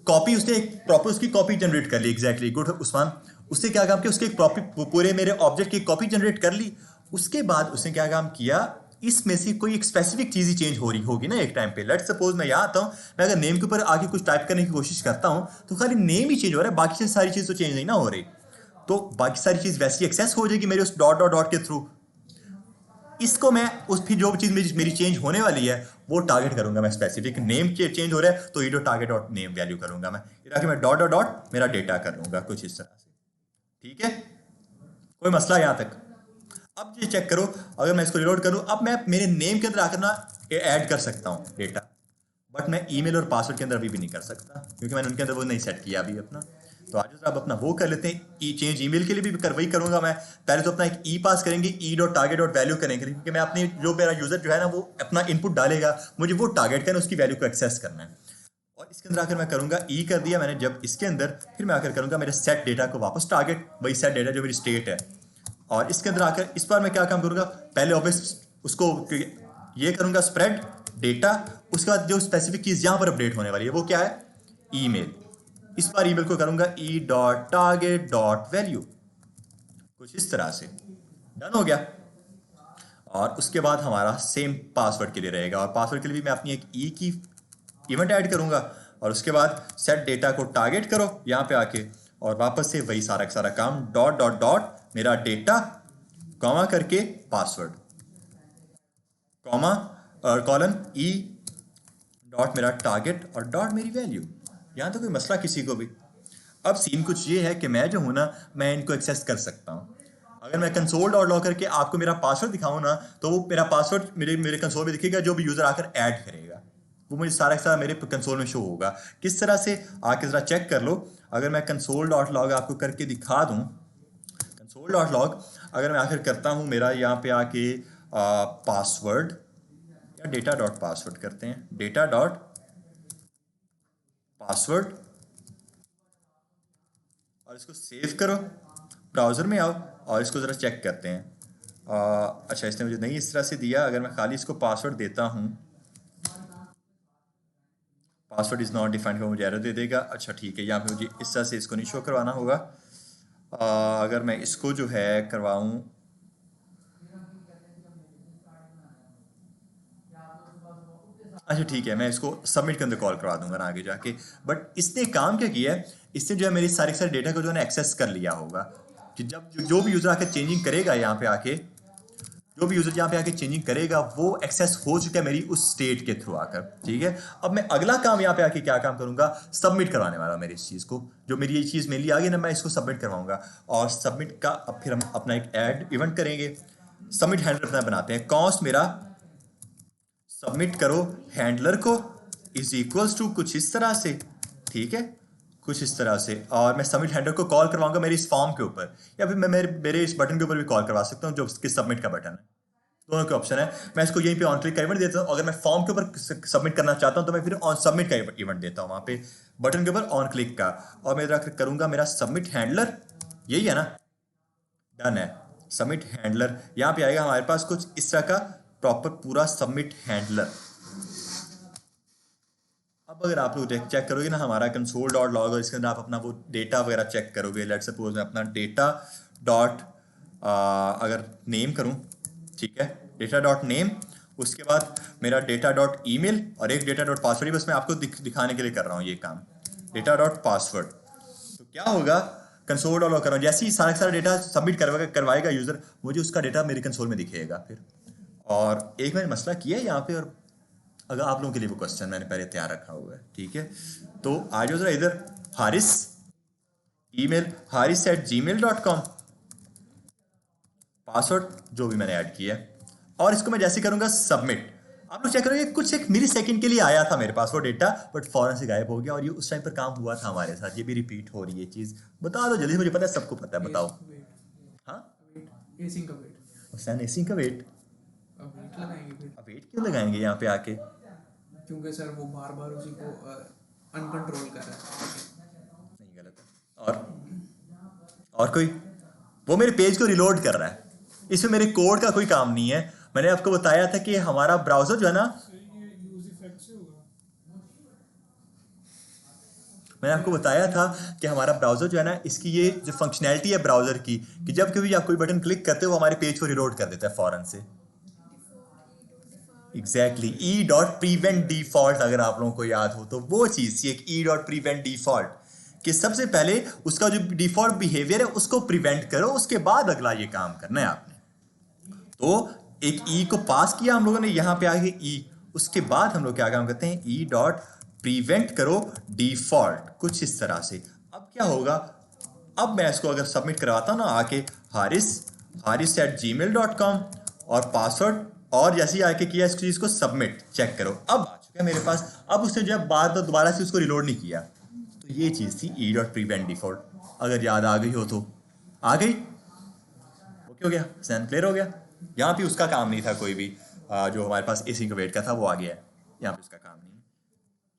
कॉपी, उसने एक प्रॉपर उसकी कॉपी जनरेट कर ली, एग्जैक्टली गुड उस्मान। उससे क्या काम किया, उसके एक प्रॉपर पूरे मेरे ऑब्जेक्ट की कॉपी जनरेट कर ली। उसके बाद उसने क्या काम किया, इसमें से कोई एक स्पेसिफिक चीज़ ही चेंज हो रही होगी ना एक टाइम पे। लेट्स सपोज मैं यहाँ आता हूँ, मैं अगर नेम के ऊपर आगे कुछ टाइप करने की कोशिश करता हूँ तो खाली नेम ही चेंज हो रहा है, बाकी सारी चीज़ तो चेंज नहीं ना हो रही। तो बाकी सारी चीज़ वैसी एक्सेस हो जाएगी मेरे उस डॉट डॉट डॉट के थ्रू। इसको मैं उस फिर जो चीज़ मेरी चेंज होने वाली है वो टारगेट करूंगा मैं, स्पेसिफिक नेम चेंज हो रहा है तो ये dot target dot name value करूंगा मैं डॉट डॉट डॉट मेरा डेटा कर लूंगा कुछ इस तरह से। ठीक है, कोई मसला यहाँ तक? अब ये चेक करो, अगर मैं इसको रिलोड करूं, अब मैं मेरे नेम के अंदर आकर ना ऐड कर सकता हूं डेटा, बट मैं ईमेल और पासवर्ड के अंदर अभी भी नहीं कर सकता क्योंकि मैंने उनके अंदर वो नहीं सेट किया अभी अपना। तो आज आप अपना वो कर लेते हैं, ई चेंज ईमेल के लिए भी वही करूंगा मैं। पहले तो अपना एक ई पास करेंगे, e.target.value करेंगे, क्योंकि मैं अपनी जो मेरा यूजर जो है ना वो अपना इनपुट डालेगा, मुझे वो टारगेट करना, उसकी वैल्यू को एक्सेस करना है। और इसके अंदर आकर मैं करूंगा ई कर दिया मैंने जब इसके अंदर, फिर मैं आकर करूंगा मेरे सेट डेटा को वापस टारगेट, वही सेट डेटा जो मेरी स्टेट है। और इसके अंदर आकर इस बार मैं क्या काम करूंगा, पहले ऑब्वियस उसको ये करूंगा स्प्रेड डेटा, उसके बाद जो स्पेसिफिक चीज़ यहाँ पर अपडेट होने वाली है वो क्या है, ईमेल। इस बार ईमेल को करूंगा e.target.value, कुछ इस तरह से। डन हो गया। और उसके बाद हमारा सेम पासवर्ड के लिए रहेगा, और पासवर्ड के लिए भी मैं अपनी एक ई की इवेंट ऐड करूंगा, और उसके बाद सेट डेटा को टारगेट करो यहाँ पे आके, और वापस से वही सारा का सारा काम, डॉट डॉट डॉट मेरा डेटा, कॉमा करके पासवर्ड, कॉमा और कॉलन ई डॉट मेरा टारगेट और डॉट मेरी वैल्यू। यहाँ तो कोई मसला किसी को भी। अब सीन कुछ ये है कि मैं जो हूँ ना, मैं इनको एक्सेस कर सकता हूँ। अगर मैं कंसोल डॉट लॉग करके आपको मेरा पासवर्ड दिखाऊँ ना, तो वो मेरा पासवर्ड मेरे कंसोल में दिखेगा, जो भी यूज़र आकर ऐड करेगा वो मुझे सारा का सारा मेरे कंसोल में शो होगा। किस तरह से आके ज़रा चेक कर लो। अगर मैं कंसोल डॉट लॉग आपको करके दिखा दूँ, कंसोल डॉट लॉग अगर मैं आखिर करता हूँ, मेरा यहाँ पे आके पासवर्ड या डेटा डॉट पासवर्ड करते हैं, डेटा डॉट पासवर्ड, और इसको सेव करो, ब्राउज़र में आओ और इसको ज़रा चेक करते हैं। अच्छा, इसने मुझे नहीं इस तरह से दिया। अगर मैं खाली इसको पासवर्ड देता हूँ, पासवर्ड इज़ नॉट डिफाइंड, मुझे एरर दे देगा। अच्छा ठीक है, यहाँ पे मुझे इस तरह से इसको नहीं शो करवाना होगा। अगर मैं इसको जो है करवाऊँ, अच्छा ठीक है, मैं इसको सबमिट के अंदर कॉल करवा दूंगा ना आगे जाके। बट इसने काम क्या किया है, इसने जो है मेरी सारे डेटा को जो है एक्सेस कर लिया होगा कि जब जो भी यूज़र आके चेंजिंग करेगा यहाँ पे आके, जो भी यूज़र यहाँ पे आके चेंजिंग करेगा वो एक्सेस हो चुका है मेरी उस स्टेट के थ्रू आकर। ठीक है, अब मैं अगला काम यहाँ पे आके क्या काम करूँगा, सबमिट करवाने वाला मेरी इस चीज़ को। जो मेरी ये चीज़ मेरे लिए आ गई ना, मैं इसको सबमिट करवाऊँगा। और सबमिट का अब फिर हम अपना एक ऐड इवेंट करेंगे, सबमिट हैंडलर अपना बनाते हैं। कॉस्ट मेरा सबमिट करो हैंडलर को इज इक्वल्स टू कुछ इस तरह से, ठीक है, कुछ इस तरह से। और मैं सबमिट हैंडलर को कॉल करवाऊंगा मेरे इस फॉर्म के ऊपर, या फिर मैं मेरे इस बटन के ऊपर भी कॉल करवा सकता हूँ जो कि सबमिट का बटन है। दोनों के ऑप्शन है। मैं इसको यहीं पे ऑन क्लिक का इवेंट देता हूँ। अगर मैं फॉर्म के ऊपर सबमिट करना चाहता हूँ तो मैं फिर ऑन सबमिट का इवेंट देता हूँ वहाँ पे बटन के ऊपर ऑन क्लिक का, और मैं इधर करूँगा मेरा सबमिट हैंडलर, यही है ना, डन है। सबमिट हैंडलर यहाँ पे आएगा हमारे पास कुछ इस तरह का प्रॉपर पूरा सबमिट हैंडलर। अब अगर आप लोग चेक करोगे ना हमारा कंसोल डॉट लॉग, और इसके अंदर आप अपना वो डेटा वगैरह चेक करोगे। लेट्स सपोज मैं अपना डेटा डॉट अगर नेम करूँ, ठीक है, डेटा डॉट नेम, उसके बाद मेरा डेटा डॉट ईमेल और एक डेटा डॉट पासवर्ड। बस मैं आपको दिखाने के लिए कर रहा हूँ ये काम, डेटा डॉट पासवर्ड। तो क्या होगा, कंसोल डॉट लॉग कर रहा हूँ, जैसे ही सारा डेटा सबमिट करवाएगा यूज़र, मुझे उसका डेटा मेरे कंसोल में दिखेगा फिर। और एक मैंने मसला किया है यहाँ पे, और अगर आप लोगों के लिए वो क्वेश्चन मैंने पहले तैयार रखा हुआ है, ठीक है। तो आ जाओ जरा इधर, हारिस ईमेल haris@gmail.com, पासवर्ड जो भी मैंने ऐड किया है, और इसको मैं जैसे करूंगा सबमिट। आप लोग चेक करोगे कुछ एक मिली सेकंड के लिए आया था मेरे पास वो डेटा, बट फौरन से गायब हो गया। और ये उस टाइम पर काम हुआ था हमारे साथ, ये भी रिपीट हो रही है चीज़। बता दो जल्दी, मुझे पता है सबको पता है, बताओ। हाँ, वेट एसिंग का वेट। हुसैन एसी का वेट, अब वेट लगाएंगे फिर, अब वेट क्यों लगाएंगे यहाँ पे आके? क्योंकि सर वो बार बार उसी को अनकंट्रोल कर रहा है। नहीं, गलत है। और कोई, वो मेरे पेज को रिलोड कर रहा है, इसमें मेरे कोड का कोई काम नहीं है। मैंने आपको बताया था कि हमारा ब्राउजर जो है ना, ये यूज इफेक्ट से होगा। मैंने आपको बताया था कि हमारा ब्राउजर जो है ना, इसकी ये जो फंक्शनैलिटी है ब्राउजर की, कि जब कभी आप कोई बटन क्लिक करते हो वो हमारे पेज को रिलोड कर देता है फौरन से। Exactly, E dot prevent default, अगर आप लोगों को याद हो तो वो चीज़ थी एक ई डॉट प्रीवेंट डिफॉल्ट, कि सबसे पहले उसका जो डिफॉल्ट बिहेवियर है उसको प्रिवेंट करो, उसके बाद अगला ये काम करना है आपने। तो एक ई को पास किया हम लोगों ने यहाँ पे आगे ई, उसके बाद हम लोग क्या काम करते हैं, ई डॉट प्रिवेंट करो डिफॉल्ट, कुछ इस तरह से। अब क्या होगा, अब मैं इसको अगर सबमिट करवाता हूँ ना आके, haris@gmail.com और पासवर्ड, और जैसे ही आके किया इस चीज़ को सबमिट, चेक करो अब आ चुका है मेरे पास। अब उसने जो है बार बार दोबारा से उसको रिलोड नहीं किया। तो ये चीज़ थी ई डॉट प्रिवेंट डिफॉल्ट, अगर याद आ गई हो तो। आ गई? ओके हो गया, सैन क्लियर हो गया। यहाँ पे उसका काम नहीं था कोई भी, जो हमारे पास एसिंक वेट का था वो आ गया है, यहाँ पे उसका काम नहीं है।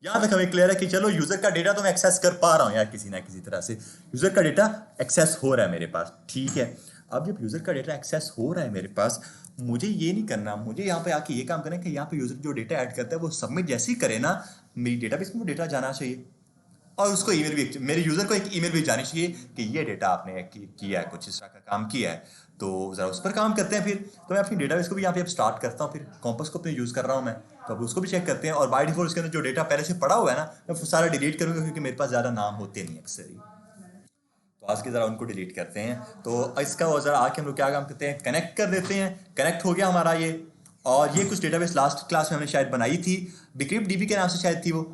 यहाँ तक हमें क्लियर है कि चलो यूज़र का डेटा तो मैं एक्सेस कर पा रहा हूँ यार, किसी ना किसी तरह से यूज़र का डेटा एक्सेस हो रहा है मेरे पास, ठीक है। अब जब यूज़र का डेटा एक्सेस हो रहा है मेरे पास, मुझे ये नहीं करना, मुझे यहाँ पे आके ये काम करना है कि यहाँ पे यूज़र जो डेटा ऐड करता है वो सबमिट जैसे ही करे ना, मेरी डेटाबेस में वो डेटा जाना चाहिए, और उसको ईमेल भी, मेरे यूज़र को एक ईमेल भी जानी चाहिए कि ये डेटा आपने किया है, कुछ इस तरह का काम किया है, तो ज़रा उस पर काम करते हैं। फिर तो मैं अपनी डेटाबेस को भी यहाँ पे अब स्टार्ट करता हूँ, फिर कॉम्पस को अपने यूज़ कर रहा हूँ मैं, तो अब उसको भी चेक करते हैं। और बाय डिफॉल्ट उसके अंदर जो डेटा पहले से पड़ा हुआ है ना, मैं वो सारा डिलीट करूँगा, क्योंकि मेरे पास ज़्यादा नाम होते नहीं अक्सर ही, तो आज के ज़रा उनको डिलीट करते हैं। तो इसका वो ज़रा आके हम लोग क्या काम करते हैं, कनेक्ट कर देते हैं। कनेक्ट हो गया हमारा ये, और ये कुछ डेटाबेस लास्ट क्लास में हमने शायद बनाई थी, बिक्रिप्ट डीबी के नाम से शायद थी वो,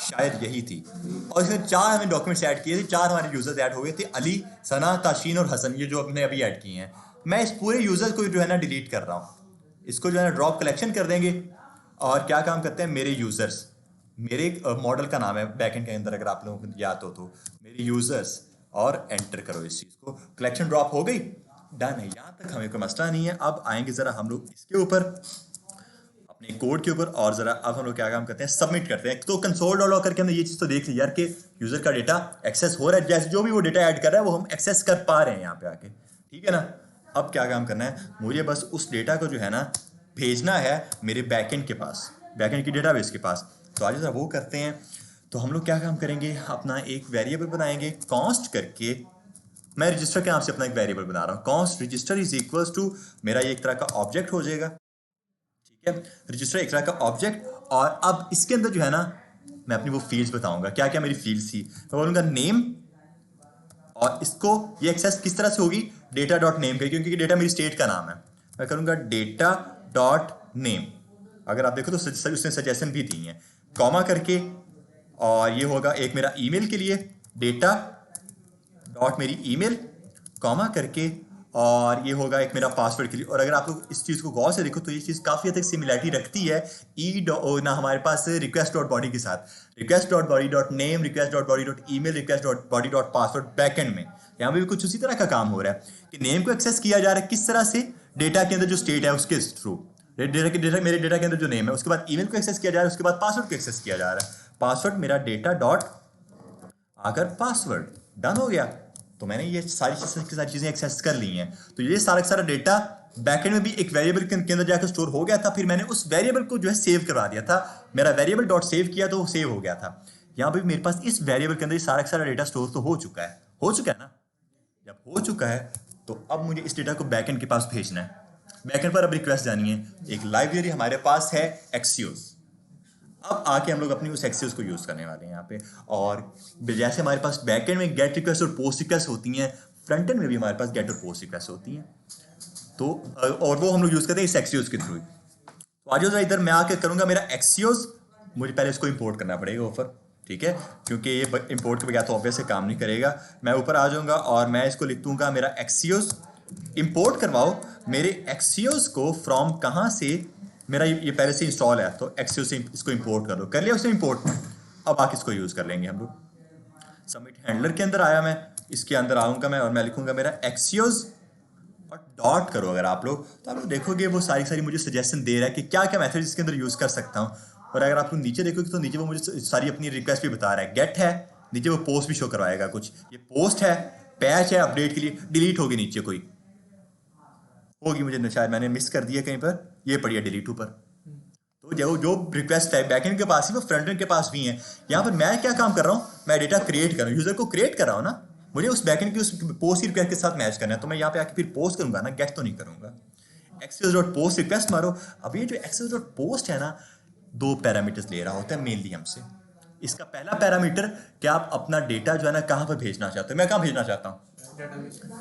शायद यही थी। और इसमें 4 हमें डॉक्यूमेंट्स ऐड किए थे, 4 हमारे यूजर्स ऐड हो गए थे, अली, सना, ताशीन और हसन, ये जो हमने अभी ऐड किए हैं। मैं इस पूरे यूजर्स को जो है ना डिलीट कर रहा हूँ, इसको जो है ना ड्रॉप कलेक्शन कर देंगे। और क्या काम करते हैं, मेरे यूजर्स, मेरे मॉडल का नाम है बैकएंड के अंदर, अगर आप लोगों को याद हो तो, मेरे यूजर्स, और एंटर करो इस चीज़ को। कलेक्शन ड्रॉप हो गई, डन है, यहाँ तक हमें कोई मसला नहीं है। अब आएंगे ज़रा हम लोग इसके ऊपर, अपने कोड के ऊपर, और ज़रा अब हम लोग क्या काम करते हैं, सबमिट करते हैं। तो कंसोल डॉट करके हमने ये चीज़ तो देख ली यार कि यूज़र का डेटा एक्सेस हो रहा है, जैसे जो भी वो डेटा ऐड कर रहा है वो हम एक्सेस कर पा रहे हैं यहाँ पे आके, ठीक है ना। अब क्या काम करना है, मुझे बस उस डेटा को जो है ना भेजना है मेरे बैकएंड के पास, बैकएंड की डेटाबेस के पास। तो आज जरा वो करते हैं। तो हम लोग क्या काम करेंगे, अपना एक वेरिएबल बनाएंगे कॉन्स्ट करके। मैं रजिस्टर के नाम से अपना एक वेरिएबल बना रहा हूँ, const register is equals to, मेरा ये एक तरह का ऑब्जेक्ट हो जाएगा, ठीक है। रजिस्टर एक तरह का ऑब्जेक्ट, और अब इसके अंदर जो है ना मैं अपनी वो फील्ड्स बताऊंगा, क्या क्या मेरी फील्ड्स थी। मैं बोलूँगा नेम, और इसको ये एक्सेस किस तरह से होगी, डेटा डॉट नेम करके, क्योंकि डेटा मेरी स्टेट का नाम है। मैं करूँगा डेटा डॉट नेम, अगर आप देखो तो उसने सजेशन भी दी है, कॉमा करके, और ये होगा एक मेरा ईमेल के लिए, डेटा डॉट मेरी ईमेल, कॉमा करके, और ये होगा एक मेरा पासवर्ड के लिए। और अगर आप लोग इस चीज़ को गौर से देखो तो ये चीज़ काफ़ी हद तक सिमिलरिटी रखती है ना हमारे पास रिक्वेस्ट डॉट बॉडी के साथ, request dot body dot name, request dot body dot email, request dot body dot password backend में। यहाँ पे भी कुछ उसी तरह का काम हो रहा है कि नेम को एक्सेस किया जा रहा है किस तरह से, डेटा के अंदर जो स्टेट है उसके थ्रू, मेरे डेटा के अंदर जो नेम है, उसके बाद ईमेल को एक्सेस किया जा रहा है, उसके बाद पासवर्ड को एक्सेस किया जा रहा है। पासवर्ड मेरा डेटा डॉट आकर पासवर्ड, डन हो गया। तो मैंने ये सारी चीज़ें एक्सेस कर ली हैं। तो ये सारा डेटा बैकएंड में भी एक वेरिएबल के अंदर जाकर स्टोर हो गया था। फिर मैंने उस वेरिएबल को जो है सेव करवा दिया था, मेरा वेरिएबल डॉट सेव किया तो वो सेव हो गया था। यहाँ पे मेरे पास इस वेरिएबल के अंदर सारा डेटा स्टोर तो हो चुका है ना। जब हो चुका है तो अब मुझे इस डेटा को बैकएंड के पास भेजना है। बैकएंड पर अब रिक्वेस्ट जानी है, एक लाइब्रेरी हमारे पास है एक्सियोस। अब आके हम लोग अपनी उस एक्सियोस को यूज़ करने वाले हैं यहाँ पे। और जैसे हमारे पास बैकएंड में गेट रिक्वेस्ट और पोस्ट रिक्वेस्ट होती हैं, फ्रंट एंड में भी हमारे पास गेट और पोस्ट रिक्वेस्ट होती हैं। तो और वो हम लोग यूज़ करते हैं इस एक्सियोस के थ्रू। तो आज इधर मैं आके करूँगा मेरा एक्सियोस, मुझे पहले इसको इंपोर्ट करना पड़ेगा ऊपर, ठीक है, क्योंकि ये इंपोर्ट के बगैर तो ऑब्वियस से काम नहीं करेगा। मैं ऊपर आ जाऊँगा और मैं इसको लिख दूँगा मेरा एक्सियोस। इंपोर्ट करवाओ मेरे एक्सियोस को फ्रॉम कहाँ से, मेरा ये पहले से इंस्टॉल है, तो एक्सियो से इसको इंपोर्ट कर लो, कर लिया उसने इंपोर्ट। अब आके इसको यूज़ कर लेंगे हम लोग। सबमिट हैंडलर के अंदर आया मैं, इसके अंदर आऊँगा मैं और मैं लिखूँगा मेरा एक्सियोज और डॉट करो अगर आप लोग, तो आप लोग देखोगे वो सारी मुझे सजेशन दे रहा है कि क्या क्या मैथड इसके अंदर यूज़ कर सकता हूँ। और अगर आप लोग नीचे देखोगे तो नीचे वो मुझे सारी अपनी रिक्वेस्ट भी बता रहा है। गेट है, नीचे वो पोस्ट भी शो करवाएगा कुछ, ये पोस्ट है, पैच है अपडेट के लिए, डिलीट होगी नीचे कोई होगी, मुझे शायद मैंने मिस कर दिया कहीं पर, ये पड़ी है डिलीट ऊपर। तो जो रिक्वेस्ट है बैकएंड के पास ही वो फ्रंट एंड के पास भी है। यहाँ पर मैं क्या काम कर रहा हूँ, मैं डेटा क्रिएट कर रहा हूँ, यूजर को क्रिएट कर रहा हूँ ना, मुझे उस बैकएंड की उस पोस्ट की रिक्वेस्ट के साथ मैच करना है, तो मैं यहाँ पे आके फिर पोस्ट करूंगा ना, गेट तो नहीं करूंगा। एक्सेस.पोस्ट रिक्वेस्ट मारो। अब ये जो एक्सेस.पोस्ट है ना, 2 पैरामीटर्स ले रहा होता है मेनली हमसे। इसका पहला पैरामीटर कि आप अपना डेटा जो है ना कहाँ पर भेजना चाहते हो। मैं कहाँ भेजना चाहता हूँ,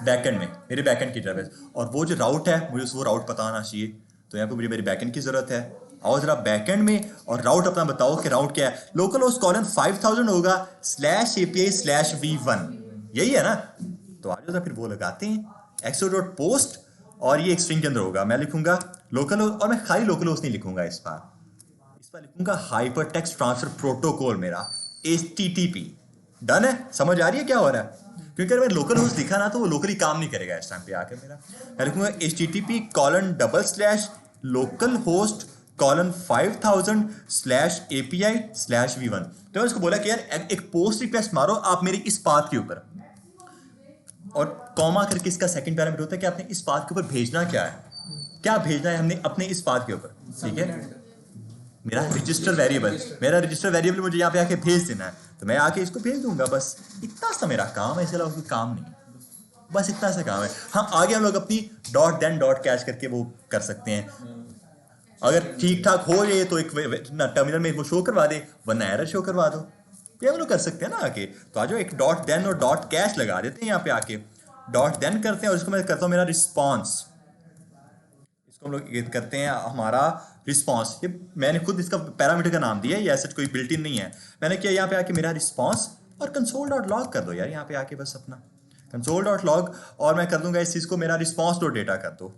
बैकएंड में, मेरे बैकएंड की डेटाबेस, और वो जो राउट है मुझे वो राउट पता होना चाहिए। तो यहाँ पे मुझे मेरी बैकएंड की जरूरत है। आओ जरा बैकएंड में और राउट अपना बताओ कि राउट क्या है। लोकल होस्ट कॉलन 5000 होगा /API/v1, यही है ना। तो आज फिर वो लगाते हैं एक्सो.पोस्ट और ये एक स्ट्रिंग के अंदर होगा। मैं लिखूंगा लोकल होस्ट, और मैं खाली लोकल होस्ट नहीं लिखूंगा इस बार लिखूंगा हाइपर टेक्स्ट ट्रांसफर प्रोटोकॉल, मेरा HTTP। डन है, समझ आ रही है क्या हो रहा है? क्योंकि अगर मैं लोकल होस्ट लिखा ना तो वो लोकली काम नहीं करेगा इस टाइम पे आकर मेरा। मैं लिखूंगा http://localhost:5000/API/v1। तो इसको बोला कि यार एक पोस्ट रिक्वेस्ट मारो आप मेरी इस पाथ के ऊपर, और कॉमा करके इसका सेकंड पैरामीटर होता है कि आपने इस पाथ के ऊपर भेजना क्या है, क्या भेजना है हमने अपने इस पाथ के ऊपर। ठीक है, मेरा रजिस्टर वेरिएबल मुझे यहाँ पे आके भेज देना है, तो मैं आके इसको भेज दूंगा। बस इतना सा मेरा काम है, इसके अलावा कोई काम नहीं, बस इतना सा काम है। हाँ, आगे हम लोग अपनी डॉट देन डॉट कैच करके वो कर सकते हैं। अगर ठीक ठाक हो जाए तो एक टर्मिनल में वो शो करवा दे, वरना एरर शो करवा दो, ये हम लोग कर सकते हैं ना आके। तो आज एक डॉट देन और डॉट कैच लगा देते हैं यहाँ पे आके, डॉट देन करते हैं और इसको मैं करता हूँ मेरा रिस्पॉन्स। इसको हम लोग ये करते हैं हमारा रिस्पॉन्स। ये मैंने खुद इसका पैरामीटर का नाम दिया है, ये ऐसा कोई बिल्ट इन नहीं है। मैंने किया यहाँ पे आके मेरा रिस्पॉन्स और console.log कर दो यार यहाँ पे आके, बस अपना console.log, और मैं कर दूंगा इस चीज़ को मेरा response.data कर दो,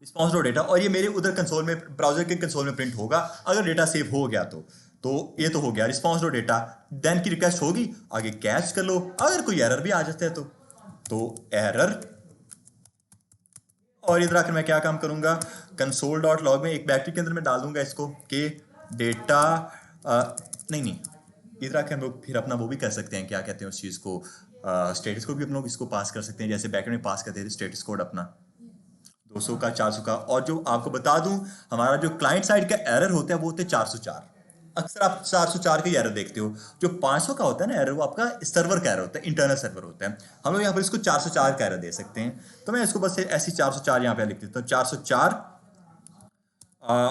response.data, और ये मेरे उधर कंसोल में, ब्राउजर के कंसोल में प्रिंट होगा अगर डेटा सेव हो गया तो ये तो हो गया response.data। देन की रिक्वेस्ट होगी, आगे कैच कर लो। अगर कोई एरर भी आ जाता है तो एरर, और इधर आकर मैं क्या काम करूंगा, console.log में एक बैटरी के अंदर मैं डाल दूंगा इसको कि डेटा नहीं, इधर आकर हम लोग फिर अपना वो भी कर सकते हैं, क्या कहते हैं उस चीज़ को, स्टेटस कोड भी हम लोग इसको पास कर सकते हैं, जैसे बैकएंड में पास करते थे स्टेटस कोड अपना 200 का 400 का। और जो आपको बता दूं, हमारा जो क्लाइंट साइड का एरर होता है वो होते हैं 404। अक्सर आप 404 के एरर देखते हो। जो 500 का होता है ना एरर, वो आपका सर्वर का एरर होता है, इंटरनल सर्वर होता है। हम लोग यहाँ पर इसको 404 का एरर दे सकते हैं। तो मैं इसको बस ऐसी 404 यहाँ पे लिख देता हूँ, 404,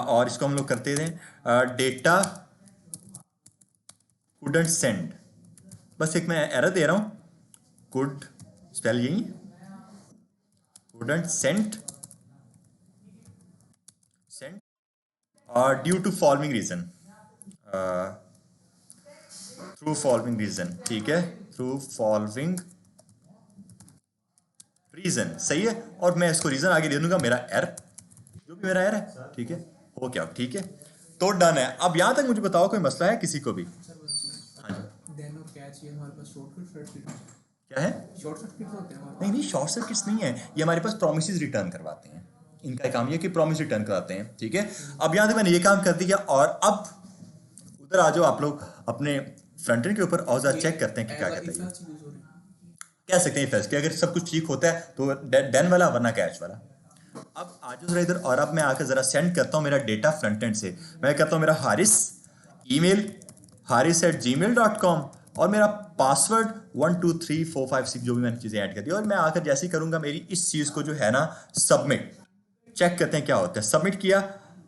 और इसको हम लोग करते थे डेटा couldn't send। बस एक मैं एरर दे रहा हूँ, could स्पेल यही, couldn't send due to following reason, through following reason. ठीक है, थ्रू फॉलोइंग रीजन, सही है। और मैं इसको रीजन आगे दे दूंगा मेरा एरर, जो भी मेरा एरर है। ठीक है, हो क्या, ठीक है, तो डन है। अब यहां तक मुझे बताओ कोई मसला है किसी को भी? हाँ जी, देन और कैच ये हमारे पास शॉर्टकट क्या है? शॉर्ट सर्किट होते हैं। नहीं, शॉर्ट सर्किट्स नहीं है, ये हमारे पास प्रोमिसेस रिटर्न करवाते हैं। इनका काम ये कि प्रॉमिस रिटर्न कराते हैं। ठीक है, अब यहाँ से मैंने ये काम कर दिया, और अब उधर आ जाओ आप लोग अपने फ्रंट एंड के ऊपर, और जरा चेक करते हैं कि क्या कहते हैं। कह सकते हैं फर्स्ट कि अगर सब कुछ ठीक होता है तो देन वाला, वरना कैच वाला। अब आ जाओ जरा इधर, और अब मैं आकर जरा सेंड करता हूँ मेरा डेटा फ्रंट एंड से। मैं करता हूँ मेरा हारिस ईमेल haris@gmail.com, और मेरा पासवर्ड 123456, जो भी मैंने चीज़ें ऐड कर दी। और मैं आकर जैसे ही करूँगा मेरी इस चीज़ को जो है ना सबमिट, चेक करते हैं क्या होता है। सबमिट किया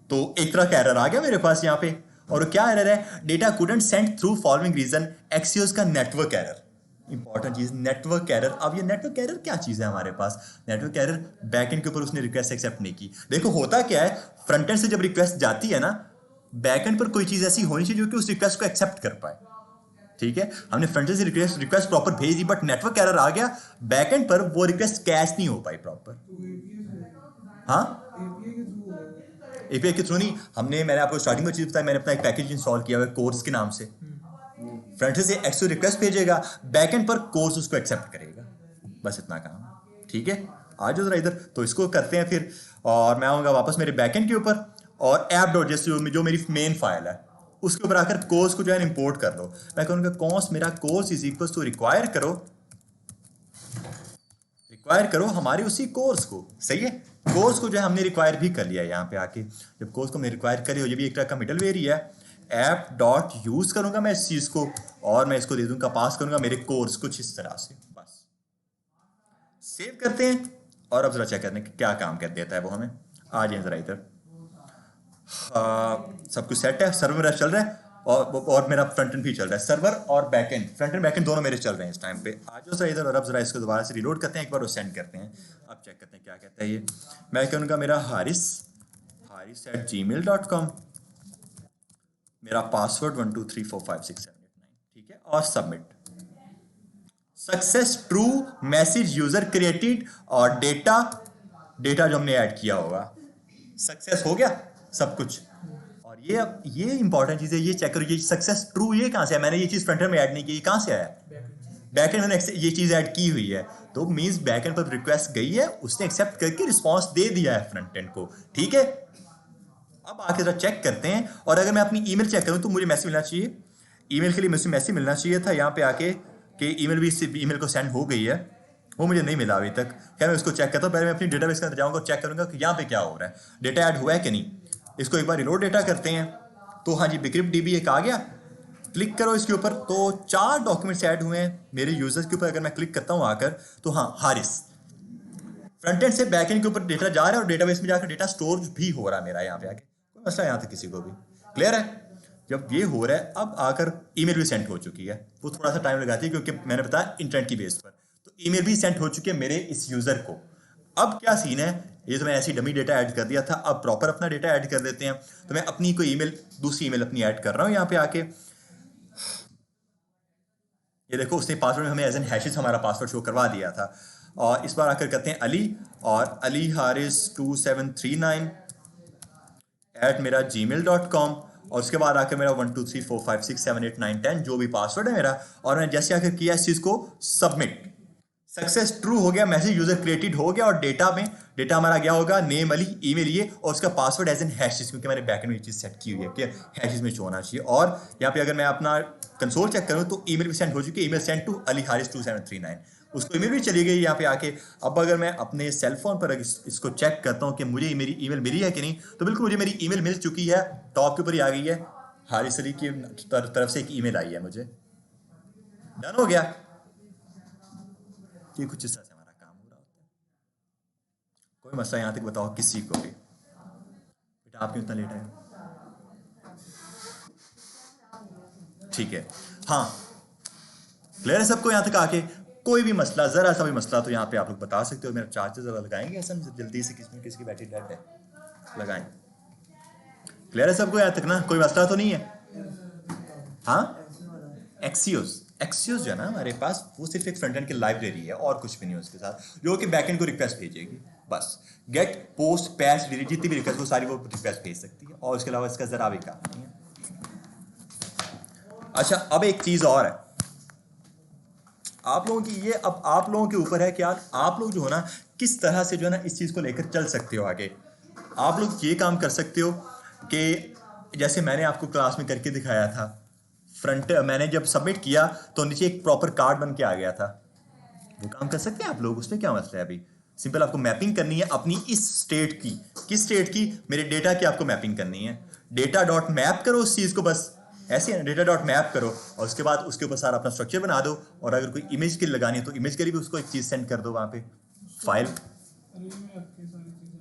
तो एक तरह का एरर आ गया मेरे पास यहाँ पे, और क्या एरर है, data couldn't send through following reason, axios का नेटवर्क एरर। इंपॉर्टेंट चीज, नेटवर्क एरर। अब ये नेटवर्क एरर क्या चीज है हमारे पास? नेटवर्क एरर बैकएंड के ऊपर उसने रिक्वेस्ट एक्सेप्ट नहीं की। देखो होता क्या है, फ्रंट एंड से जब रिक्वेस्ट जाती है ना, बैकएंड पर कोई चीज ऐसी होनी चाहिए जो कि उस रिक्वेस्ट को एक्सेप्ट कर पाए। ठीक है, हमने फ्रंट एंड से रिक्वेस्ट प्रॉपर भेज दी, बट नेटवर्क एरर आ गया, बैकएंड पर वो रिक्वेस्ट कैच नहीं हो पाई प्रॉपर। हाँ, एपीआई के थ्रू नहीं, मैंने आपको स्टार्टिंग में चीज़ बताई, मैंने अपना एक पैकेज इंस्टॉल किया हुआ है कोर्स के नाम से। फ्रंट से एक्सो रिक्वेस्ट भेजेगा, बैकएंड पर कोर्स उसको एक्सेप्ट करेगा, बस इतना काम। ठीक है, आ जाओ जरा इधर, तो इसको करते हैं फिर। और मैं आऊँगा वापस मेरे बैकएंड के ऊपर, और ऐप डॉट जैसे जो मेरी मेन फाइल है उसके ऊपर आकर कोर्स को जो है इंपोर्ट कर लो। मैं कहूँगा कॉस मेरा cors is equal to require करो हमारे उसी कोर्स को। सही है, कोर्स को जो है हमने रिक्वायर भी कर लिया है यहाँ पे आके। जब कोर्स को मैं रिक्वायर करी हो, ये भी एक तरह का मिडलवेयर ही है। ऐप डॉट यूज करूंगा मैं इस चीज को, और मैं इसको दे दूंगा, पास करूंगा मेरे कोर्स कुछ इस तरह से। बस सेव करते हैं, और अब जरा चेक करते हैं कि क्या काम कर देता है वो हमें। आ जाए जरा इधर, सब कुछ सेट है, सर्वर मेरा चल रहा है, और मेरा फ्रंट एंड भी चल रहा है। सर्वर और बैकएंड, फ्रंट एंड बैकएंड दोनों मेरे चल रहे हैं इस टाइम पे। आ जाओ जरा इधर, और अब जरा इसको दोबारा से रिलोड करते हैं, एक बार वो सेंड करते हैं। अब चेक करते हैं क्या कहता है ये। मैं कहूँगा मेरा haris@gmail.com, मेरा पासवर्ड 123456789, ठीक है, और submit. Success true, message user created, और डेटा जो हमने ऐड किया होगा सक्सेस हो गया सब कुछ। और ये इंपॉर्टेंट चीज़ है, ये चेक करो, ये सक्सेस ट्रू ये कहाँ से है? मैंने ये चीज़ फ्रंट एंड में ऐड नहीं की, ये कहाँ से आया? बैकएंड मैंने ये चीज़ ऐड की हुई है, तो मींस बैकएंड पर रिक्वेस्ट गई है, उसने एक्सेप्ट करके रिस्पांस दे दिया है फ्रंट एंड को। ठीक है, अब आके जरा चेक करते हैं। और अगर मैं अपनी ईमेल चेक करूं तो मुझे मैसेज मिलना चाहिए, ईमेल के लिए मुझे मैसेज मिलना चाहिए था यहाँ पे आके कि ईमेल भी, इस ईमेल को सेंड हो गई है, वो मुझे नहीं मिला अभी तक। क्या मैं उसको चेक करता हूँ, पहले मैं अपनी डेटाबेस के अंदर जाऊँगा और चेक करूँगा कि यहाँ पे क्या हो रहा है, डेटा ऐड हुआ है कि नहीं। इसको एक बार रिलोड डेटा करते हैं, तो हाँ जी बिक्रिप्ट डीबी एक आ गया। क्लिक करो इसके ऊपर, तो 4 डॉक्यूमेंट्स ऐड हुए हैं मेरे यूजर्स के ऊपर। अगर मैं क्लिक करता हूँ आकर, तो हाँ हारिस, फ्रंट एंड से बैक एंड के ऊपर डेटा जा रहा है, और डेटाबेस में जाकर डेटा स्टोर भी हो रहा है मेरा यहाँ पे आके। कोई मसला यहाँ तक किसी को भी क्लियर है? जब ये हो रहा है, अब आकर ईमेल भी सेंड हो चुकी है। वो थोड़ा सा टाइम लगाती है क्योंकि मैंने बताया इंटरनेट की बेस पर, तो ईमेल भी सेंड हो चुकी है मेरे इस यूजर को। अब क्या सीन है, ये तो मैं ऐसी डमी डेटा ऐड कर दिया था, अब प्रॉपर अपना डेटा ऐड कर देते हैं। तो मैं अपनी कोई ईमेल, दूसरी ईमेल अपनी ऐड कर रहा हूँ यहाँ पे आके। ये देखो, उसने पासवर्ड में हमें एज एन हैशेस हमारा पासवर्ड शो करवा दिया था। और इस बार आकर करते हैं अली, और अली हारिस 2739 मेरा gmail.com, और उसके बाद आकर मेरा 12345678910 जो भी पासवर्ड है मेरा। और मैंने जैसे आकर किया इस चीज़ को सबमिट, सक्सेस ट्रू हो गया, मैसेज यूजर क्रिएटेड हो गया, और डेटा हमारा गया होगा नेम अली, ईमेल ये, और उसका पासवर्ड एज एन हैशेस, क्योंकि मैंने बैकएंड में ये चीज़ सेट की हुई है कि हैशेस में शो होना चाहिए। और यहाँ पे अगर मैं अपना कंसोल चेक करूँ तो ईमेल भी सेंड हो चुकी है, email send to Ali Haris 2739, उसको ईमेल भी चली गई यहाँ पे आके। अब अगर मैं अपने सेल फोन पर इसको चेक करता हूँ कि मुझे मेरी ईमेल मिली है कि नहीं, तो बिल्कुल मुझे मेरी ईमेल मिल चुकी है, टॉप के ऊपर ही आ गई है, हारिस अली की तरफ से एक ईमेल आई है मुझे। डन हो गया। ये कुछ इस तरह से हमारा काम हो रहा होता है। कोई मसला यहाँ तक बताओ किसी को भी? बेटा आप क्यों इतना लेट आए? ठीक है, हाँ क्लियर है सबको यहाँ तक आके? कोई भी मसला, जरा सा भी मसला, तो यहाँ पे आप लोग बता सकते हो। मेरा चार्जर जरा लगाएंगे ऐसा जल्दी से, किसकी बैटरी डेड है, लगाएं। क्लियर है सबको यहाँ तक ना? कोई मसला तो नहीं है? हाँ, एक्सियोस जो है ना हमारे पास, वो सिर्फ एक फ्रंट एंड की लाइब्रेरी है और कुछ भी नहीं है उसके साथ, जो कि बैक एंड को रिक्वेस्ट भेजेगी। बस गेट, पोस्ट, पैच, डिलीट, जितनी भी रिक्वेस्ट वो सारी वो रिक्वेस्ट भेज सकती है, और उसके अलावा इसका जरा भी काम नहीं है। अच्छा, अब एक चीज और है आप लोगों की, ये अब आप लोगों के ऊपर है कि आप लोग जो हो ना, किस तरह से जो है ना इस चीज को लेकर चल सकते हो आगे। आप लोग ये काम कर सकते हो कि जैसे मैंने आपको क्लास में करके दिखाया था, फ्रंट मैंने जब सबमिट किया तो नीचे एक प्रॉपर कार्ड बन के आ गया था, वो काम कर सकते हैं आप लोग। उसमें क्या मसला है? अभी सिंपल आपको मैपिंग करनी है अपनी इस स्टेट की। किस स्टेट की? मेरे डेटा की आपको मैपिंग करनी है। डेटा डॉट मैप करो उस चीज़ को, बस ऐसे है, डेटा डॉट मैप करो, और उसके बाद उसके ऊपर सारा अपना स्ट्रक्चर बना दो। और अगर कोई इमेज के लिए लगानी है तो इमेज के लिए भी उसको एक चीज़ सेंड कर दो वहाँ पे, फाइल।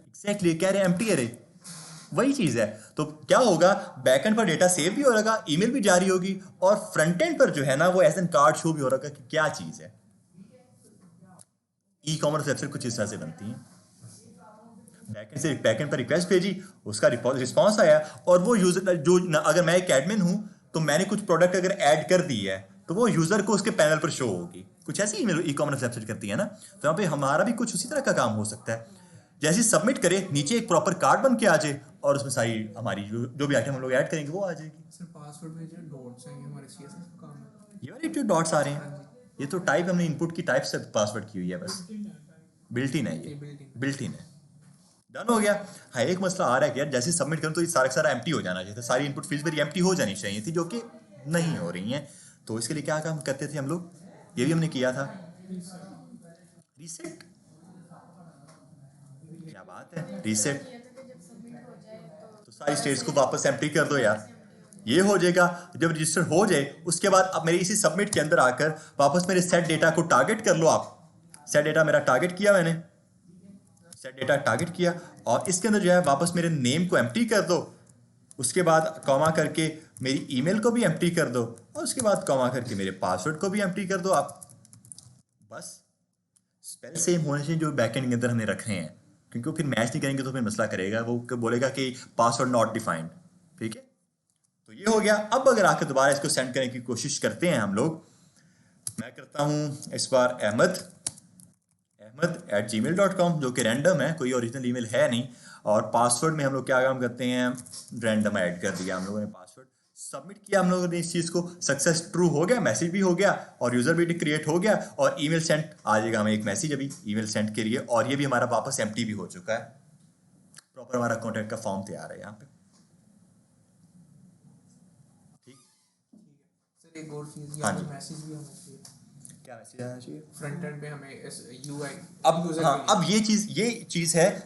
एग्जैक्टली कह रहे हैं, एम्प्टी अरे, वही चीज़ है। तो क्या होगा, बैकएंड पर डेटा सेव भी हो रहेगा, ईमेल भी जारी होगी, और फ्रंट एंड पर जो है ना वो एज एन कार्ड शो भी हो रहेगा कि क्या चीज़ है। ई कॉमर्स वेबसाइट कुछ इस तरह से बनती है। बैकएंड से बैकएंड पर रिक्वेस्ट भेजी, उसका रिस्पॉन्स आया, और वो यूजर जो अगर मैं एक एडमिन हूं तो मैंने कुछ प्रोडक्ट अगर ऐड कर दी है तो वो यूजर को उसके पैनल पर शो होगी। कुछ ऐसी ई कॉमर्स वेबसाइट करती है ना, तो यहाँ पे हमारा भी कुछ उसी तरह का काम हो सकता है। जैसे सबमिट करे, नीचे एक प्रॉपर कार्ड बन के आ जाए, और उसमें सारी हमारी जो भी आइटम हम लोग ऐड करेंगे वो आ जाएगी। सर पासवर्ड में जो डॉट्स हैं ये हमारे सीएसएस का काम है। ये वाले जो डॉट्स आ रहे हैं ये तो टाइप हमने इनपुट की टाइप से पासवर्ड की हुई है, बस बिल्ट इन है, ये बिल्ट इन है। डन हो गया। हाँ, एक मसला आ रहा है कि यार जैसे सबमिट करूँ तो ये सारा का सारा एम्प्टी हो जाना चाहिए था, सारी इनपुट फील्ड मेरी एम्प्टी हो जानी चाहिए थी, जो कि नहीं हो रही हैं। तो इसके लिए क्या काम करते थे हम लोग, ये भी हमने किया था, रीसेट। क्या बात है, रीसेट। ये था कि जब सबमिट हो जाए तो सारी स्टेट्स को वापस एम्प्टी कर दो यार, ये हो जाएगा। जब रजिस्टर हो जाए उसके बाद अब मेरे इसी सबमिट के अंदर आकर वापस मेरे सेट डेटा को टारगेट कर लो आप। सेट डेटा मेरा टारगेट किया मैंने, सेट डेटा टारगेट किया, और इसके अंदर जो है वापस मेरे नेम को एम्प्टी कर दो, उसके बाद कॉमा करके मेरी ईमेल को भी एम्प्टी कर दो, और उसके बाद कॉमा करके मेरे पासवर्ड को भी एम्प्टी कर दो आप। बस स्पेल सेम होने चाहिए जो बैकएंड के अंदर हमने रखे हैं, क्योंकि वो फिर मैच नहीं करेंगे तो फिर मसला करेगा, वो बोलेगा कि पासवर्ड नॉट डिफाइंड। ठीक है, तो ये हो गया। अब अगर आकर दोबारा इसको सेंड करने की कोशिश करते हैं हम लोग, मैं करता हूँ इस बार ahmed@gmail.com, जो कि रैंडम है, कोई ओरिजिनल ईमेल है नहीं, और पासवर्ड में हम लोग क्या काम करते हैं, रैंडम ऐड कर दिया हम लोगों ने पासवर्ड, सबमिट किया हम लोगों ने इस चीज़ को, सक्सेस ट्रू हो गया, मैसेज भी हो गया और यूज़र भी क्रिएट हो गया, और ईमेल सेंड आ जाएगा हमें एक मैसेज अभी ईमेल सेंड के लिए, और ये भी हमारा वापस एम्प्टी भी हो चुका है। प्रॉपर हमारा कॉन्टैक्ट का फॉर्म तैयार है यहाँ पे। सर एक और चीज़, हाँ यहाँ जी। पे मैसेज भी होना चाहिए, क्या मैसेज आना चाहिए फ्रंट एंड पे हमें यूआई अब। हाँ, अब ये चीज़ है,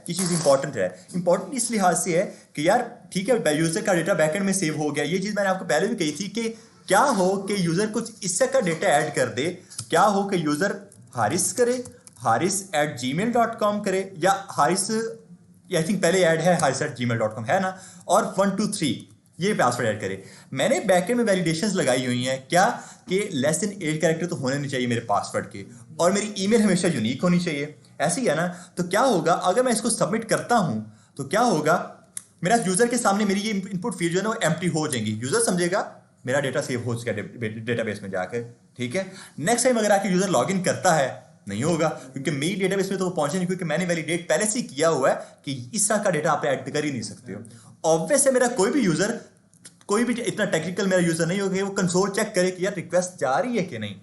ये चीज़ इंपॉर्टेंट है। इंपॉर्टेंट इस लिहाज से है कि यार ठीक है, यूजर का डेटा बैकएंड में सेव हो गया, ये चीज़ मैंने आपको पहले भी कही थी कि क्या हो कि यूजर कुछ इससे का डेटा ऐड कर दे, क्या हो कि यूजर हारिस करे, haris@gmail.com करे, या हारिस, आई थिंक पहले ऐड है haris@gmail.com है ना, और 1 2 3 ये पासवर्ड ऐड करे। मैंने बैकएंड में वैलिडेशंस लगाई हुई हैं क्या, कि लेस देन 8 कैरेक्टर तो होने नहीं चाहिए मेरे पासवर्ड के, और मेरी ईमेल हमेशा यूनिक होनी चाहिए, ऐसे ही है ना। तो क्या होगा अगर मैं इसको सबमिट करता हूं, तो क्या होगा, मेरा यूजर के सामने मेरी ये इनपुट फील्ड जो है ना वो एम्प्टी हो जाएंगी, यूजर समझेगा मेरा डेटा सेव हो चुका है डेटाबेस में जाकर। ठीक है, नेक्स्ट टाइम अगर आके यूजर लॉग इन करता है, नहीं होगा, क्योंकि मेरी डेटाबेस में तो वो पहुंचे नहीं, क्योंकि मैंने वैलिडेट पहले से ही किया हुआ है कि इस तरह का डेटा आप ऐड कर ही नहीं सकते हो। ऑब्वियस है, मेरा कोई भी यूजर, कोई भी इतना टेक्निकल मेरा यूजर नहीं होगा कि वो कंसोल चेक करे कि यार रिक्वेस्ट जा रही है कि नहीं,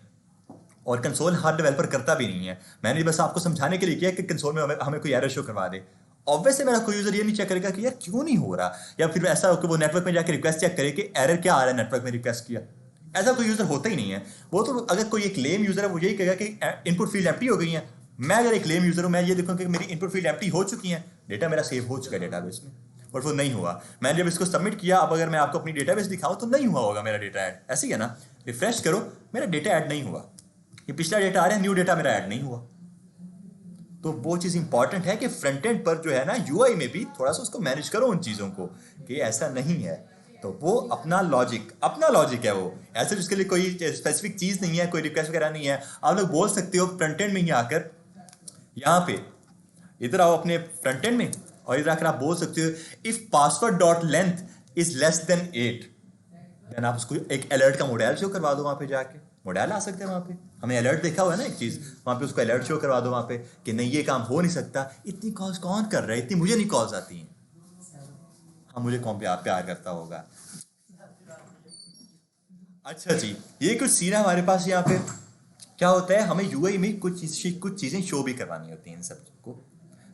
और कंसोल हर डेवलपर करता भी नहीं है। मैंने बस आपको समझाने के लिए किया कि कंसोल में हमें कोई एरर शो करवा दे। ऑब्वियसली मेरा कोई यूजर ये नहीं चेक करेगा कि यार क्यों नहीं हो रहा, या फिर ऐसा हो कि वो नेटवर्क में जाकर रिक्वेस्ट चेक करे कि एरर क्या आ रहा है नेटवर्क में रिक्वेस्ट किया, ऐसा कोई यूजर होता ही नहीं है। वो तो अगर कोई एक लेम यूजर है वो यही कहेगा कि इनपुट फील्ड एम्प्टी हो गई है। मैं अगर एक लेम यूजर हूं, मैं ये देखूंगा कि मेरी इनपुट फील्ड एम्प्टी हो चुकी है, डेटा मेरा सेव हो चुका है डेटाबेस में, बट वो नहीं हुआ। मैंने जब इसको सबमिट किया, अब अगर मैं आपको अपनी डेटाबेस दिखाऊं तो नहीं हुआ होगा मेरा डेटा ऐड, ऐसे ही है ना। रिफ्रेश करो, मेरा डेटा ऐड नहीं हुआ, ये पिछला डेटा आ रहा है, न्यू डेटा मेरा ऐड नहीं हुआ। तो वो चीज़ इंपॉर्टेंट है कि फ्रंट एंड पर जो है ना यूआई में भी थोड़ा सा उसको मैनेज करो उन चीज़ों को, कि ऐसा नहीं है। तो वो अपना लॉजिक है, वो ऐसे जिसके लिए कोई स्पेसिफिक चीज़ नहीं है, कोई रिक्वेस्ट वगैरह नहीं है। आप लोग बोल सकते हो फ्रंट एंड में ही आकर, यहाँ पे इधर आओ अपने फ्रंट एंड में, और इधर आकर आप बोल सकते हो if password dot length is less than 8, then आप उसको एक अलर्ट का मॉडल शो करवा दो। वहाँ पे जाके मॉडल आ सकते हैं, वहाँ पे हमने अलर्ट देखा हुआ है ना एक चीज़, वहाँ पे उसको अलर्ट शो करवा दो वहाँ पे कि नहीं ये काम हो नहीं सकता, इतनी कॉल्स कौन कर रहा है, इतनी मुझे नहीं कॉल्स आती हैं, हाँ मुझे कौन प्यार करता होगा। अच्छा जी, ये कुछ सीन है हमारे पास यहाँ पे। क्या होता है, हमें यूआई में कुछ चीज़ें शो भी करवानी होती हैं इन सब को,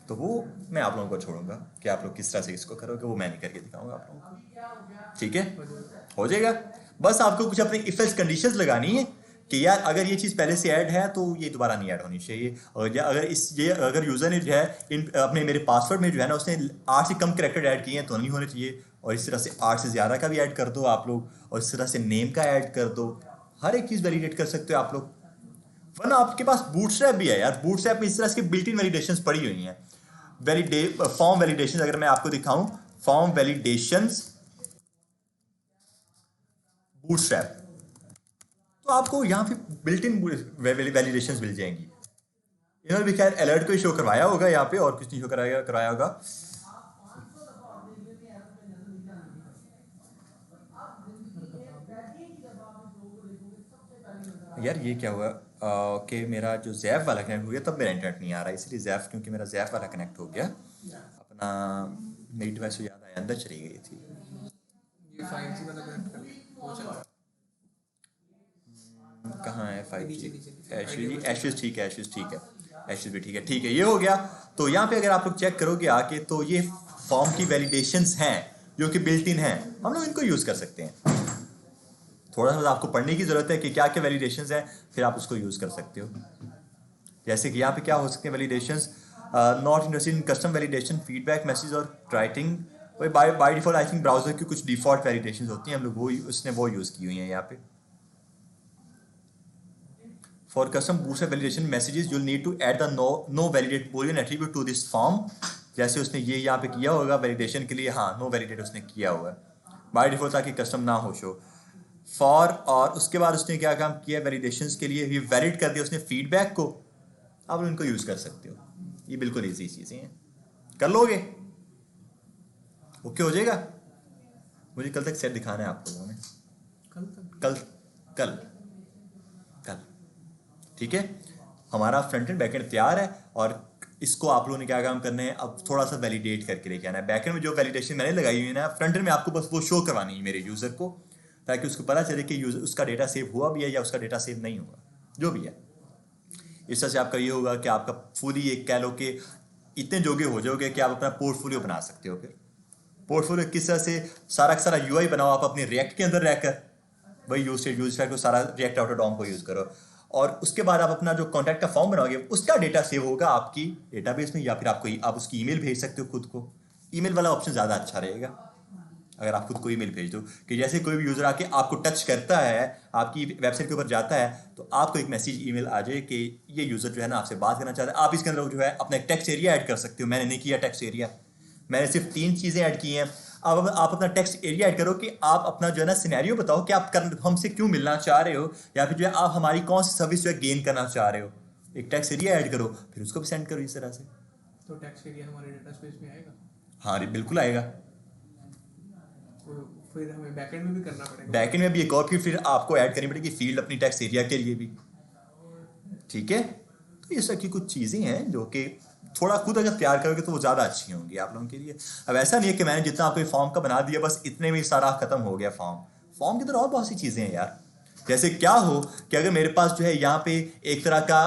तो वो मैं आप लोगों को छोड़ूंगा कि आप लोग किस तरह से इसको करोगे, वो मैं नहीं करके दिखाऊंगा आप लोगों को। ठीक है, हो जाएगा। बस आपको कुछ अपनी इफ एल्स कंडीशंस लगानी है कि यार अगर ये चीज़ पहले से ऐड है तो ये दोबारा नहीं ऐड होनी चाहिए, और या अगर यूज़र ने जो है अपने मेरे पासवर्ड में जो है ना उसने 8 से कम कैरेक्टर ऐड किए हैं तो नहीं होने चाहिए, और इस तरह से 8 से ज़्यादा का भी ऐड कर दो आप लोग, और इस तरह से नेम का ऐड कर दो, हर एक चीज़ वैलिडेट कर सकते हो आप लोग। वरना आपके पास बूटस्ट्रैप भी है यार, बूटस्ट्रैप में इस तरह की बिल्ट इन वैलिडेशंस पड़ी हुई हैं। फॉर्म वैलिडेशन अगर मैं आपको दिखाऊं, फॉर्म वैलिडेशंस बूटस्ट्रैप, तो आपको यहाँ पे बिल्ट इन वैलिडेशंस मिल जाएंगी। इन्होंने भी खैर अलर्ट को ही शो करवाया होगा यहाँ पे, और कुछ नहीं शो कराया होगा। यार ये क्या हुआ कि मेरा जो जैफ वाला कनेक्ट हो गया, तब मेरा इंटरनेट नहीं आ रहा, इसलिए जैफ, क्योंकि मेरा जैफ वाला कनेक्ट हो गया अपना, मेरी डिवाइस को याद आया अंदर चली गई थी। ये 5G वाला कनेक्ट कर वो चल रहा है। कहाँ है 5G? नीचे। एशेस ठीक है, एशेस ठीक है, एशेस भी ठीक है, ये हो गया। तो यहाँ पे अगर आप लोग चेक करोगे आके तो ये फॉर्म की वैलिडेशंस हैं जो कि बिल्ट इन हैं, हम लोग इनको यूज़ कर सकते हैं। थोड़ा सा आपको पढ़ने की ज़रूरत है कि क्या क्या वैलिडेशंस हैं, फिर आप उसको यूज़ कर सकते हो। जैसे कि यहाँ पे क्या हो सकते हैं validations, not interested in custom validation, feedback message और writing. By default I think browser की कुछ डिफॉल्ट वैलिडेशंस होती हैं, हम लोग वो यूज़ की हुई हैं यहाँ पे। For custom booster validation messages, you'll need to add the no validate boolean attribute to this form। जैसे उसने ये यहाँ पे किया होगा वैलिडेशन के लिए, हाँ नो वैलिडेट उसने किया हुआ है बाय डिफॉल्ट ताकि कस्टम ना हो शो फॉर। और उसके बाद उसने क्या काम किया वैलिडेशंस के लिए, ये वैलिड कर दिया उसने फीडबैक को। आप इनको यूज़ कर सकते हो, ये बिल्कुल ईजी चीज़ें हैं, कर लोगे ओके हो जाएगा। मुझे कल तक सेट दिखाना है आप लोगों ने, कल तक कल कल कल ठीक है। हमारा फ्रंट एंड बैक एंड तैयार है और इसको आप लोगों ने क्या काम करना है, अब थोड़ा सा वैलिडेट करके लेके आना है। बैक एंड में जो वैलिडेशन मैंने लगाई हुई है ना, फ्रंट एंड में आपको बस वो शो करवानी है मेरे यूज़र को, ताकि उसको पता चले कि यूज़र उसका डेटा सेव हुआ भी है या उसका डेटा सेव नहीं हुआ, जो भी है। इस तरह से आपका ये होगा कि आपका फुली एक कह लो कि इतने जोगे हो जाओगे कि आप अपना पोर्टफोलियो बना सकते हो। फिर पोर्टफोलियो किस तरह से, सारा का सारा यूआई बनाओ आप अपने रिएक्ट के अंदर रहकर, वही यूज को सारा रिएक्ट आउटर डॉम को यूज़ करो, और उसके बाद आप अपना जो कॉन्टैक्ट का फॉर्म बनाओगे उसका डेटा सेव होगा आपकी डेटाबेस में, या फिर आप उसकी ईमेल भेज सकते हो खुद को। ईमेल वाला ऑप्शन ज़्यादा अच्छा रहेगा अगर आप खुद को ईमेल भेज दो, कि जैसे कोई भी यूज़र आके आपको टच करता है, आपकी वेबसाइट के ऊपर जाता है, तो आपको एक मैसेज ईमेल आ जाए कि ये यूज़र जो है ना आपसे बात करना चाहता है। आप इसके अंदर जो है अपना एक टेक्स्ट एरिया ऐड कर सकते हो। मैंने नहीं किया टेक्स्ट एरिया, मैंने सिर्फ 3 चीज़ें ऐड की हैं। अब आप अपना टेक्स्ट एरिया ऐड करो कि आप अपना जो है ना सिनेरियो बताओ कि आप हमसे क्यों मिलना चाह रहे हो, या फिर जो है आप हमारी कौन सी सर्विस जो है गेन करना चाह रहे हो। एक टेक्स्ट एरिया ऐड करो, फिर उसको भी सेंड करो इस तरह से। तो टेक्स्ट एरिया हमारे डेटा स्पेस में आएगा। हाँ बिल्कुल आएगा। फिर हमें बैकएंड में भी करना पड़ेगा। बैकएंड में भी एक और फिर आपको ऐड करनी पड़ेगी फील्ड अपनी टेक्स्ट एरिया के लिए भी, ठीक है। तो ये सब की कुछ चीज़ें हैं जो कि थोड़ा खुद अगर तैयार करोगे तो वो ज़्यादा अच्छी होंगी आप लोगों के लिए। अब ऐसा नहीं है कि मैंने जितना आपको फॉर्म का बना दिया बस इतने में सारा खत्म हो गया फॉर्म की तरह और बहुत सी चीज़ें हैं यार। जैसे क्या हो कि अगर मेरे पास जो है यहाँ पे एक तरह का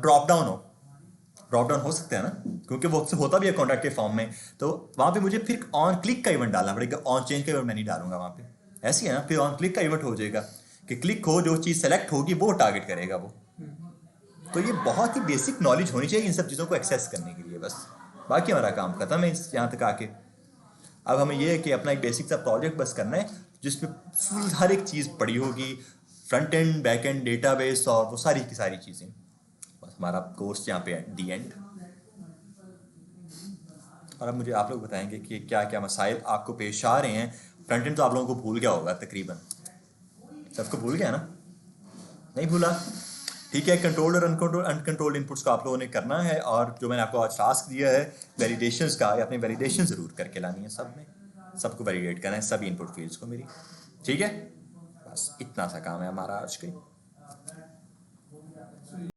ड्रॉप डाउन हो सकता है ना, क्योंकि वो होता भी है कॉन्टैक्ट के फॉर्म में, तो वहाँ पे मुझे फिर ऑन क्लिक का इवेंट डालना पड़ेगा। ऑन चेंज का इवेंट मैं नहीं डालूंगा वहाँ पे, ऐसी है ना। फिर ऑन क्लिक का इवेंट हो जाएगा कि क्लिक हो, जो चीज़ सेलेक्ट होगी वो टारगेट करेगा वो। तो ये बहुत ही बेसिक नॉलेज होनी चाहिए इन सब चीज़ों को एक्सेस करने के लिए, बस बाकी हमारा काम खत्म है यहाँ तक आके। अब हमें ये है कि अपना एक बेसिक सा प्रोजेक्ट बस करना है जिसमें फुल हर एक चीज़ पड़ी होगी, front end back and database और वो सारी की सारी चीज़ें। बस हमारा कोर्स यहाँ पे डी एंड। और अब मुझे आप लोग बताएंगे कि क्या क्या मसाइल आपको पेश आ रहे हैं। फ्रंट एंड तो आप लोगों को भूल गया होगा तकरीबन, सबको भूल गया ना, नहीं भूला, ठीक है। कंट्रोल्ड और अनकंट्रोल्ड इनपुट्स को आप लोगों ने करना है, और जो मैंने आपको आज टास्क दिया है वैलिडेशंस का, या अपनी वैलिडेशन ज़रूर करके लानी है। सब में सबको वैलिडेट करना है, सभी इनपुट फील्ड्स को मेरी, ठीक है। बस इतना सा काम है हमारा आज के।